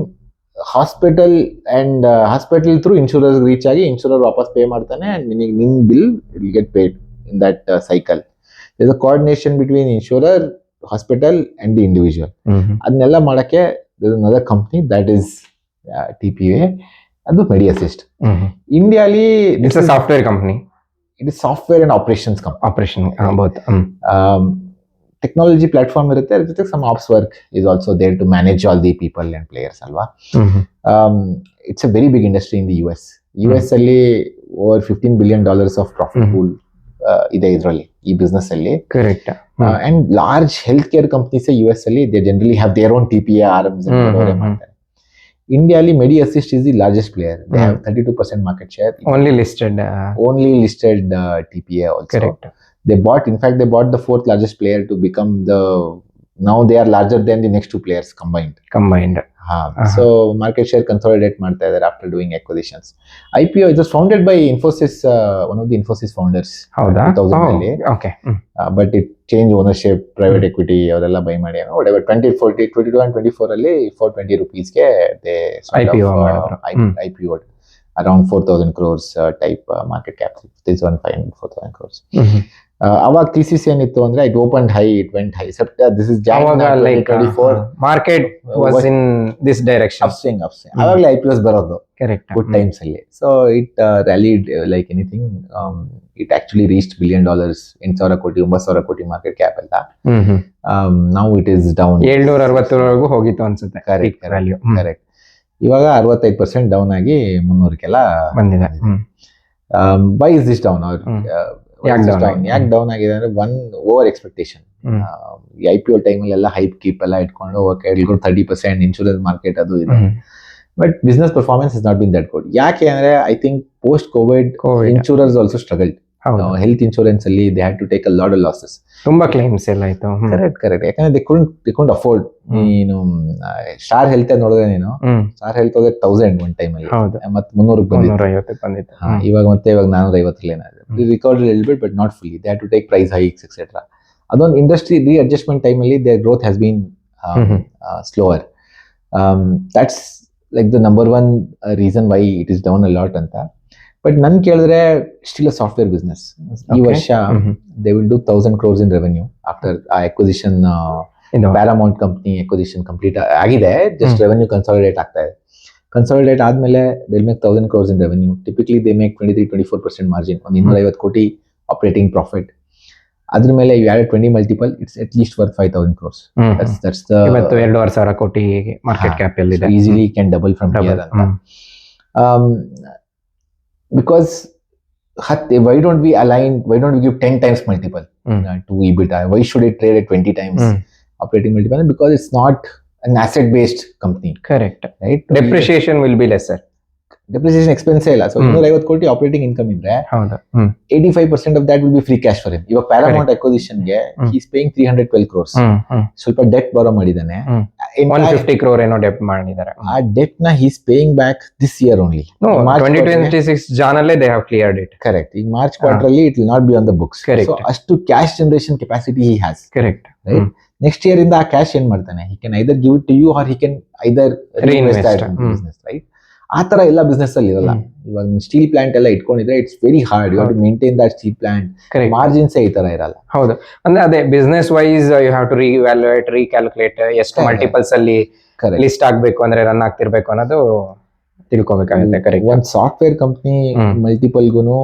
S2: hospital and hospital through insurer reach ಆಗಿ ಇನ್ಶೂರರ್ ವಾಪಸ್ ಪೇ ಮಾಡ್ತಾನೆ, ಅಂಡ್ ನಿನಗೆ ನಿನ್ bill will get paid in that cycle. Is a coordination between insurer, hospital and the individual. ಅದನ್ನೆಲ್ಲ ಮಾಡಕ್ಕೆ another company that is TPA, ಅದು Medi Assist. ಇಂಡಿಯಾಲಿ
S1: it's a software company.
S2: It is software and operations company.
S1: Operation both.
S2: Technology platform ಇರುತ್ತೆ, ಅದ್ರ ಜೊತೆಗೆ some ops work is also there to manage all the people and players ಅಲ್ವಾ. It's a very big industry in the US ಅಲ್ಲಿ over $15 billion of profit pool ಇದೆ ಇದರಲ್ಲಿ, ಈ business ಅಲ್ಲಿ.
S1: Correct.
S2: And large health care companies US ಅಲ್ಲಿ they generally have their own TPA RMs ಮಾಡ್ತಾರೆ. ಇಂಡಿಯಾಲಿ Medi Assist is the largest player. They have 32% market share.
S1: Only listed
S2: TPA also.
S1: Correct.
S2: They bought the fourth largest player to become now they are larger than the next two players combined. So market share consolidate ಮಾಡ್ತಾ ಇದ್ದಾರೆ after doing acquisitions. IPO it was founded by Infosys, one of the Infosys founders.
S1: ಹೌದಾ?
S2: 2000 ಅಲ್ಲಿ.
S1: Okay.
S2: But it changed ownership, private equity ಅವರೆಲ್ಲ by ಮಾಡಿ whatever 2022 and 24 ಅಲ್ಲಿ ₹420 ಗೆ they
S1: IPO ಮಾಡಿದ್ರು.
S2: IPO around 4,000 crores type market cap. This one 4,000 crores. ಅವಾಗ TCC ಏನಿತ್ತು ಅಂದ್ರೆ it opened high, it went high. This is January 2024.
S1: Market was in this direction.
S2: Upswing. ಅವಾಗಲೇ IPOs ಬರೋದು.
S1: Correct.
S2: Good times ಅಲ್ಲಿ. So it rallied like anything. It actually reached $1 billion, 8,000 ಕೋಟಿ 9,000 ಕೋಟಿ market cap ಎಲ್ಲ. Now it is down.
S1: 760 ವರೆಗೂ ಹೋಗಿತ್ತು ಅನ್ಸುತ್ತೆ.
S2: Correct. ಇವಾಗ 65% ಡೌನ್ ಆಗಿ 300ಕ್ಕೆಲ್ಲ
S1: ಬಂದಿದೆ.
S2: Why is this down? ಯಾಕೆ ಡೌನ್ ಆಗಿದೆ ಅಂದ್ರೆ, ಒನ್ ಓವರ್ ಎಕ್ಸ್ಪೆಕ್ಟೇಷನ್. ಈ IPO ಟೈಮಲ್ಲಿ ಎಲ್ಲ ಹೈಪ್ ಕೀಪ್ ಎಲ್ಲ ಇಟ್ಕೊಂಡು ಓಕೆ 30% ಇನ್ಶೂರೆನ್ಸ್ ಮಾರ್ಕೆಟ್ ಅದು ಇದೆ. But business performance is not been that good. ಯಾಕೆ ಅಂದ್ರೆ, I think post COVID insurers also struggled. Health insurance ಅಲ್ಲಿ they had to take a lot of losses.
S1: ತುಂಬಾ ಕ್ಲೇಮ್ಸ್ ಎಲ್ಲ ಆಯ್ತು.
S2: ಕರೆಕ್ಟ್. ಯಾಕಂದ್ರೆ ದೇ ಕುಡಂಟ್ ಅಫೋರ್ಡ್. ನೀನು ಸ್ಟಾರ್ ಹೆಲ್ತ್ ನೋಡಿದ್ರೆ, ನೀನು ಸ್ಟಾರ್ ಹೆಲ್ತ್ ಹೋದ್ರೆ 1000 ಒನ್ ಟೈಮ್ ಅಲ್ಲಿ, ಮತ್ತೆ 300
S1: ಬಂದಿತ್ತು.
S2: ಇವಾಗ 450 ಏನಾದ್ರೆ record little bit but not fully. They had to take price hikes etcetera. ಅದೊಂದು ಇಂಡಸ್ಟ್ರಿ ರೀಅಡ್ಜಸ್ಟ್ಮೆಂಟ್ ಟೈಮ್ ಅಲ್ಲಿ there growth has been slower. That's like the number one reason why it is down a lot ಅಂತ. But ನನ್ ಕೇಳಿದ್ರೆ still a software business. ಈ ವರ್ಷ they will do 1,000 crores in revenue after ಆ acquisition. Paramount company acquisition complete ಆಗಿದೆ, just revenue consolidate ಆಗ್ತಾ ಇದೆ. Consolidate ಆದ್ಮೇಲೆ they make 1,000 crores in revenue. Typically they make 23-24% margin, ಒಂದು 250 ಕೋಟಿ ಆಪರೇಟಿಂಗ್ ಪ್ರಾಫಿಟ್. ಅದ್ರ ಮೇಲೆ you add 20 multiple, it's at least worth 5,000 crores. That's the
S1: 2,500 ಕೋಟಿ ಮಾರ್ಕೆಟ್ ಕ್ಯಾಪ್ ಅಲ್ಲಿ ಇದೆ.
S2: Easily can double from here ಅಂತ. Because why don't we give 10 times multiple to EBITDA? Why should it trade at 20 times operating multiple? Because it's not an asset based company.
S1: Correct.
S2: Right?
S1: Depreciation will be lesser.
S2: Depreciation ಎಕ್ಸ್ಪೆನ್ಸೇ ಇಲ್ಲ. So 250 ಕೋಟಿ operating income ಇದ್ರೆ
S1: ಹೌದು
S2: 85% of that will be free cash for him. ಇವಾಗ Paramount ಅಕ್ವಿಸಿಷನ್ಗೆ he is paying 312 crores. ಸ್ವಲ್ಪ debt borrow ಮಾಡಿದಾನೆ.
S1: 150 crore ಏನೋ ಡೆಪ್ ಮಾಡಿದ್ದಾರೆ.
S2: ಆ ಡೆಟ್ ನ he is paying back this year only.
S1: 2026 ಜಾನಲ್ಲೇ they have cleared it.
S2: Correct. ಈಗ ಮಾರ್ಚ್ ಕ್ವಾರ್ಟರ್ ಅಲ್ಲಿ it will not be on the books. So ಅಷ್ಟು cash generation capacity he has.
S1: Correct.
S2: Right. Next year ಇಂದ ಆ cash ಏನ್ ಮಾಡ್ತಾನೆ? He can either give it to you or he can either reinvest that in business. Right. ಆ ತರ ಎಲ್ಲ business ಅಲ್ಲಿ ಇರಲ್ಲ. ಇವಾಗ ಸ್ಟೀಲ್ ಪ್ಲಾಂಟ್ ಎಲ್ಲ ಇಟ್ಕೊಂಡಿದ್ರೆ it's very hard. You have to maintain that steel plant. Margins ಈ ತರ ಇರಲ್ಲ.
S1: ಹೌದು. ಅಂದ್ರೆ ಅದೇ business wise you have to revaluate, recalculate, ಎಷ್ಟು ಮಲ್ಟಿಪಲ್ಸ್ ಅಲ್ಲಿ ಲಿಸ್ಟ್ ಆಗ್ಬೇಕು ಅಂದ್ರೆ ರನ್ ಆಗ್ತಿರ್ಬೇಕು ಅನ್ನೋದು ತಿಳ್ಕೊಬೇಕಾಗುತ್ತೆ. ಕರೆಕ್ಟ್.
S2: ಒಂದು ಸಾಫ್ಟ್ವೇರ್ ಕಂಪ್ನಿ ಮಲ್ಟಿಪಲ್ಗೂನು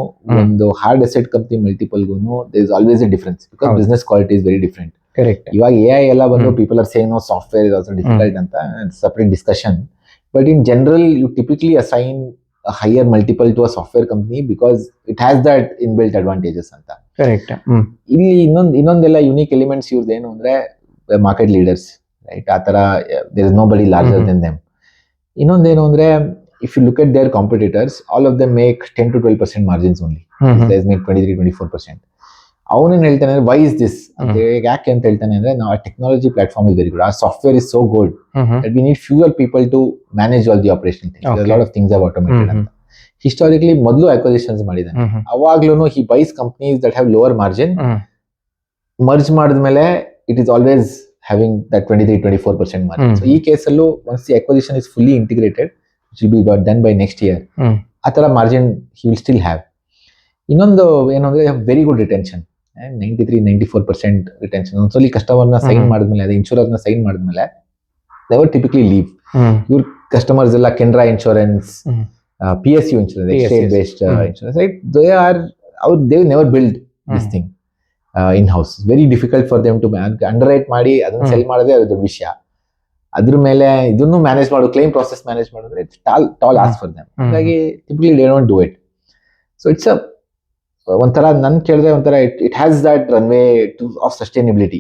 S2: ಒಂದು ಹಾರ್ಡ್ ಅಸೆಟ್ ಕಂಪ್ನಿ ಮಲ್ಟಿಪಲ್ಗೂನು there is always a difference because business quality is very different.
S1: Correct.
S2: ಇವಾಗ AI ಎಲ್ಲ ಬಂದು people are saying no software is also difficult ಅಂತ separate discussion. But in general, you typically assign a higher multiple to a software company because it has that inbuilt advantages ಅಂತ.
S1: Correct.
S2: ಇಲ್ಲಿ ಇನ್ನೊಂದೆಲ್ಲ unique elements ಇವ್ರದ್ದು ಏನು ಅಂದ್ರೆ market leaders. Right. ಆ ತರ there is nobody larger than them. ಇನ್ನೊಂದೇನು ಅಂದ್ರೆ if you look at their competitors, all of them make 10 to 12% margins only. They make 23-24%. ಅವನೇನ್ ಹೇಳ್ತಾನೆ ಅಂದ್ರೆ ವೈ ಇಸ್ ದಿಸ್ ಅಂತ. ಯಾಕೆ ಅಂತ ಹೇಳ್ತಾನೆ ಅಂದ್ರೆ ನಾವು technology platform is very good, ಆ software is so good that we need fewer people to manage all the operational things. Lot of things are automated ಅಂತ. ಹಿಸ್ಟಾರಿಕಲಿ ಮೊದಲು ಅಕ್ವಿಸಿಷನ್ಸ್ ಮಾಡಿದ್ದಾನೆ. ಅವಾಗ್ಲೂ he buys companies that have lower margin. Merge ಮಾಡಿದ್ಮೇಲೆ it is always having that 23-24% margin. So ಈ ಕೇಸಲ್ಲೂ once the acquisition is fully integrated which will be done by next year, ಆ ತರ margin he will still have. ಇನ್ನೊಂದು ಏನು ಅಂದ್ರೆ very good retention. 93-94% retention. ಒಂದ್ಸಲಿ ಕಸ್ಟಮರ್ನ sign ಮಾಡಿದ್ಮೇಲೆ, ಅದೇ ಇನ್ಶೂರೆನ್ಸ್ ನ ಸೈನ್ ಮಾಡಿದ್ಮೇಲೆ ನೆವರ್ ಟಿಪಿಕಲಿ ಲೀವ್. ಇವ್ರ ಕಸ್ಟಮರ್ಸ್ ಎಲ್ಲ Canara insurance, PSU insurance, state based insurance, right. They never build this thing in house. Very difficult for them to underwrite ಮಾಡಿ ಅದನ್ನ cell ಮಾಡೋದೇ ಅದು ದೊಡ್ಡ ವಿಷಯ. ಅದ್ರ ಮೇಲೆ ಇದನ್ನು ಮ್ಯಾನೇಜ್ ಮಾಡು, ಕ್ಲೈಮ್ ಪ್ರಾಸೆಸ್ ಮ್ಯಾನೇಜ್ ಮಾಡಿದ್ರೆ it's tall ask for them. ಹಾಗಾಗಿ typically they don't do it. So it's ಒಂಥರ ನನ್ ಕೇಳಿದ್ರೆ ಒಂಥರ it has that runway of sustainability.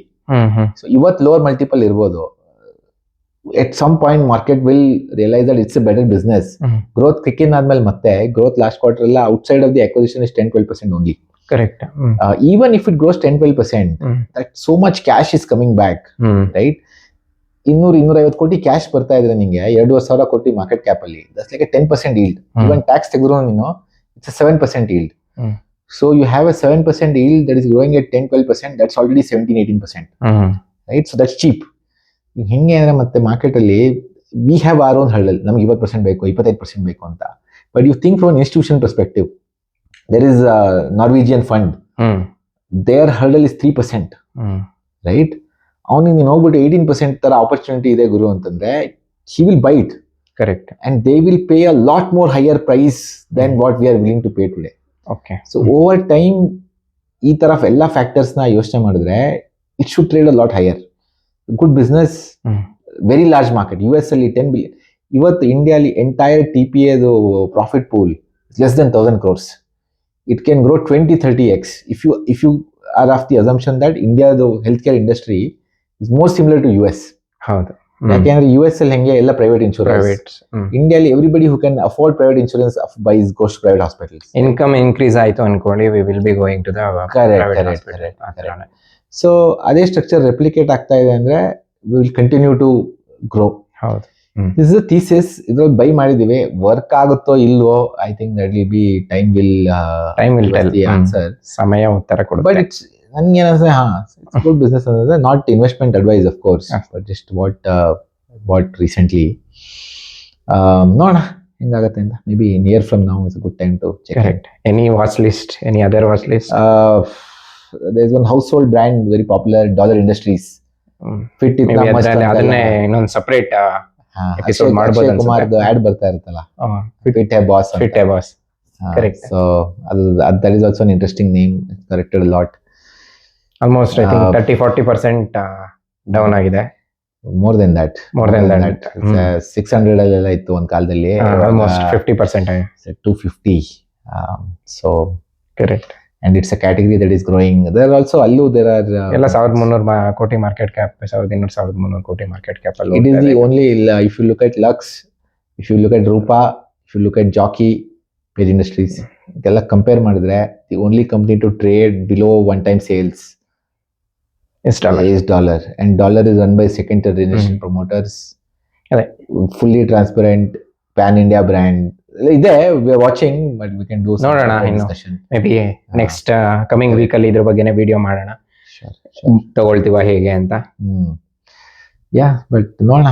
S2: So ಇವತ್ತು ಲೋವರ್ ಮಲ್ಟಿಪಲ್ ಇರ್ಬೋದು, at some point market will realise that it's a better business. Growth kick in ಆದ್ಮೇಲೆ ಮತ್ತೆ growth last quarter ಎಲ್ಲ outside of the acquisition is 10-12% only. Correct. Even if it grows 10-12%, that so much cash is coming back. Right. 200-250 ಕೋಟಿ cash ಬರ್ತಾ ಇದ್ರೆ ನಿಂಗೆ 2,500 ಕೋಟಿ market cap ಅಲ್ಲಿ that's like a 10% yield. Even tax ತೆಗೆದ್ರು ನೀನು it's a 7% yield. So you have a 7% yield that is growing at 10-12%. That's already 17-18%. Right? So that's cheap. ಹೆಂಗೆ ಅಂದ್ರೆ ಮತ್ತೆ ಮಾರ್ಕೆಟ್ ಅಲ್ಲಿ we have our own hurdle. ನಮ್ಗೆ 20% ಬೇಕು, 25% ಬೇಕು ಅಂತ. But you think from institution perspective, there is Norwegian fund, their hurdle is 3%. Right. ಅವನಿಗೆ ನೀನು ಹೋಗ್ಬಿಟ್ಟು 18% ತರ ಆಪರ್ಚುನಿಟಿ ಇದೆ ಗುರು ಅಂತಂದ್ರೆ he will buy it. Correct. And they will pay a lot more higher price than what we are willing to pay today. Okay. So over time ಈ ತರ ಎಲ್ಲ ಫ್ಯಾಕ್ಟರ್ಸ್ ನ ಯೋಚನೆ ಮಾಡಿದ್ರೆ it should trade a lot higher. Good business, very large market. US ಅಲ್ಲಿ 10 billion. ಇವತ್ತು ಇಂಡಿಯಾಲಿ entire TPAದು profit pool less than 1,000 crores. It can grow 20-30x if you are of the assumption that Indiaದು health care industry is more similar to US. ಹೌದು. ಯಾಕೆಂದ್ರೆ US ಅಲ್ಲಿ ಹೆಂಗೆ ಎಲ್ಲ ಪ್ರೈವೇಟ್ ಇನ್ಶೂರೆನ್ಸ್, ಇಂಡಿಯಾಲಿ everybody who can afford private insurance buys goes to private hospitals. Income increase ಆಯ್ತು ಅನ್ಕೊಳ್ಳಿ, we will be going to the private hospital. So ಅದೇ structure replicate ಆಗ್ತಾ ಇದೆ ಅಂದ್ರೆ we will continue to grow. ಹೌದು. This is thesis. ಇದ್ರಲ್ಲಿ buy ಮಾಡಿದೀವಿ, work ಆಗುತ್ತೋ ಇಲ್ವೋ I think that will be time will tell the answer. ಸಮಯ ಉತ್ತರ ಕೊಡುತ್ತೆ. ಬಟ್ ಇಟ್ಸ್ ನನ್ಗೆ ಏನಂದ್ರೆ ಇಟ್ಸ್ ಗುಡ್ ಬಿಸ್ನೆಸ್ ಅಂದ್ರೆ not investment advice of course, but just what recently ನೋಡೋಣ ಹೆಂಗಾಗತ್ತೆ ಅಂತ. Maybe near from now is a good time to check. Correct. Any watch list, any other watch list? there is one household brand very popular, Dollar Industries. Fit itna mast adane ಇನ್ನೊಂದು separate episode ಮಾಡಬಹುದು ಅಂತ. Kumar add ಬರ್ತಾ ಇರುತ್ತಲ್ಲ, Fit hai boss. Fit hai boss. Correct. So that is also an interesting name. It's corrected a lot. Almost I think 30-40% down ಆಗಿದೆ. More than that. 600 ಅಲ್ಲೆಲ್ಲ ಇತ್ತು ಒಂದು ಕಾಲದಲ್ಲಿ. Almost 50% ಆಗಿದೆ. 250. So correct. And it's a category that is growing. There are ಎಲ್ಲ 1,300 ಕೋಟಿ market cap, 1,200-1,300 ಕೋಟಿ market cap ಅಲ್ಲಿ. It is the only, if you look at Lux, if you look at Rupa, if you look at Jockey, Page Industries, ಇದೆಲ್ಲ compare ಮಾಡಿದ್ರೆ the only company to trade below 1 time sales is Dollar, and Dollar is run by second generation promoters.
S1: ಅದೇ
S2: Fully transparent, pan India brand. ಇದೆ, we are watching, but we can do some
S1: ನೋಡೋಣ
S2: sort of
S1: ಇನ್ನು.
S2: discussion.
S1: Maybe next coming week ಅಲ್ಲಿ ಇದ್ರ ಬಗ್ಗೆನೇ video ಮಾಡೋಣ,
S2: Sure.
S1: ತಗೊಳ್ತೀವ ಹೇಗೆ ಅಂತ.
S2: Yeah, but ನೋಡೋಣ.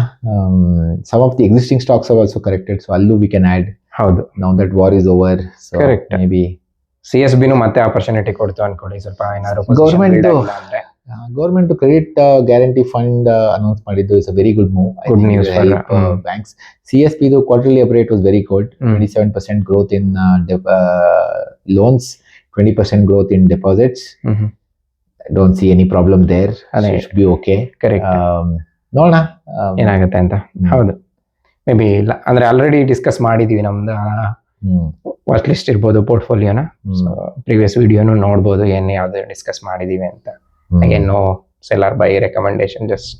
S2: Some of the existing stocks have also corrected, so ಅಲ್ಲೂ we can add
S1: ಹೌದು,
S2: now that war is over. So
S1: Correct.
S2: maybe
S1: CSBನು ಮತ್ತೆ ಆಪರ್ಚುನಿಟಿ ಕೊಡ್ತು ಅನ್ಕೊಳ್ಳಿ, ಸ್ವಲ್ಪ ಏನಾದ್ರು
S2: Government
S1: ಅಂದ್ರೆ.
S2: Government credit guarantee fund announce ಮಾಡಿದ್ದು is a very good move.
S1: Good news for,
S2: banks. CSP ಇದು quarterly update was very good. 27% growth in loans, 20% growth in deposits. I don't see any problem there.
S1: ಅದೇ.
S2: So it should be okay.
S1: Correct.
S2: ನೋಡೋಣ
S1: ಏನಾಗುತ್ತೆ ಅಂತ. ಹೌದು, maybe ಇಲ್ಲ ಅಂದ್ರೆ already discuss ಮಾಡಿದೀವಿ ನಮ್ದು ವಾಚ್ ಲಿಸ್ಟ್ ಇರ್ಬೋದು, ಪೋರ್ಟ್ಫೋಲಿಯೋನ. ಸೊ ಪ್ರೀವಿಯಸ್ ವಿಡಿಯೋನು ನೋಡ್ಬೋದು ಏನ್ ಯಾವ್ದು ಡಿಸ್ಕಸ್ ಮಾಡಿದೀವಿ ಅಂತ. Again, no sell or buy recommendation, just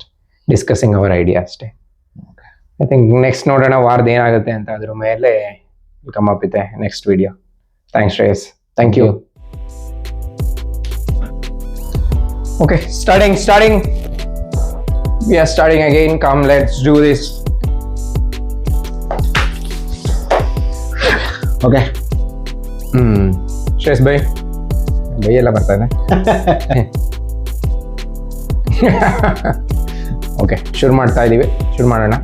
S1: discussing our idea ಅಷ್ಟೇ. I think next ನೋಡೋಣ ವಾರದ ಏನಾಗುತ್ತೆ ಅಂತ, ಅದ್ರ ಮೇಲೆ come up with a next video. Thanks, Shreyas. Thank you. Okay, starting. We are starting again. Come, let's do this.
S2: Okay.
S1: Shreyas bhai, ಎಲ್ಲ ಬರ್ತಾನೆ. Okay, ಶುರು ಮಾಡೋಣ.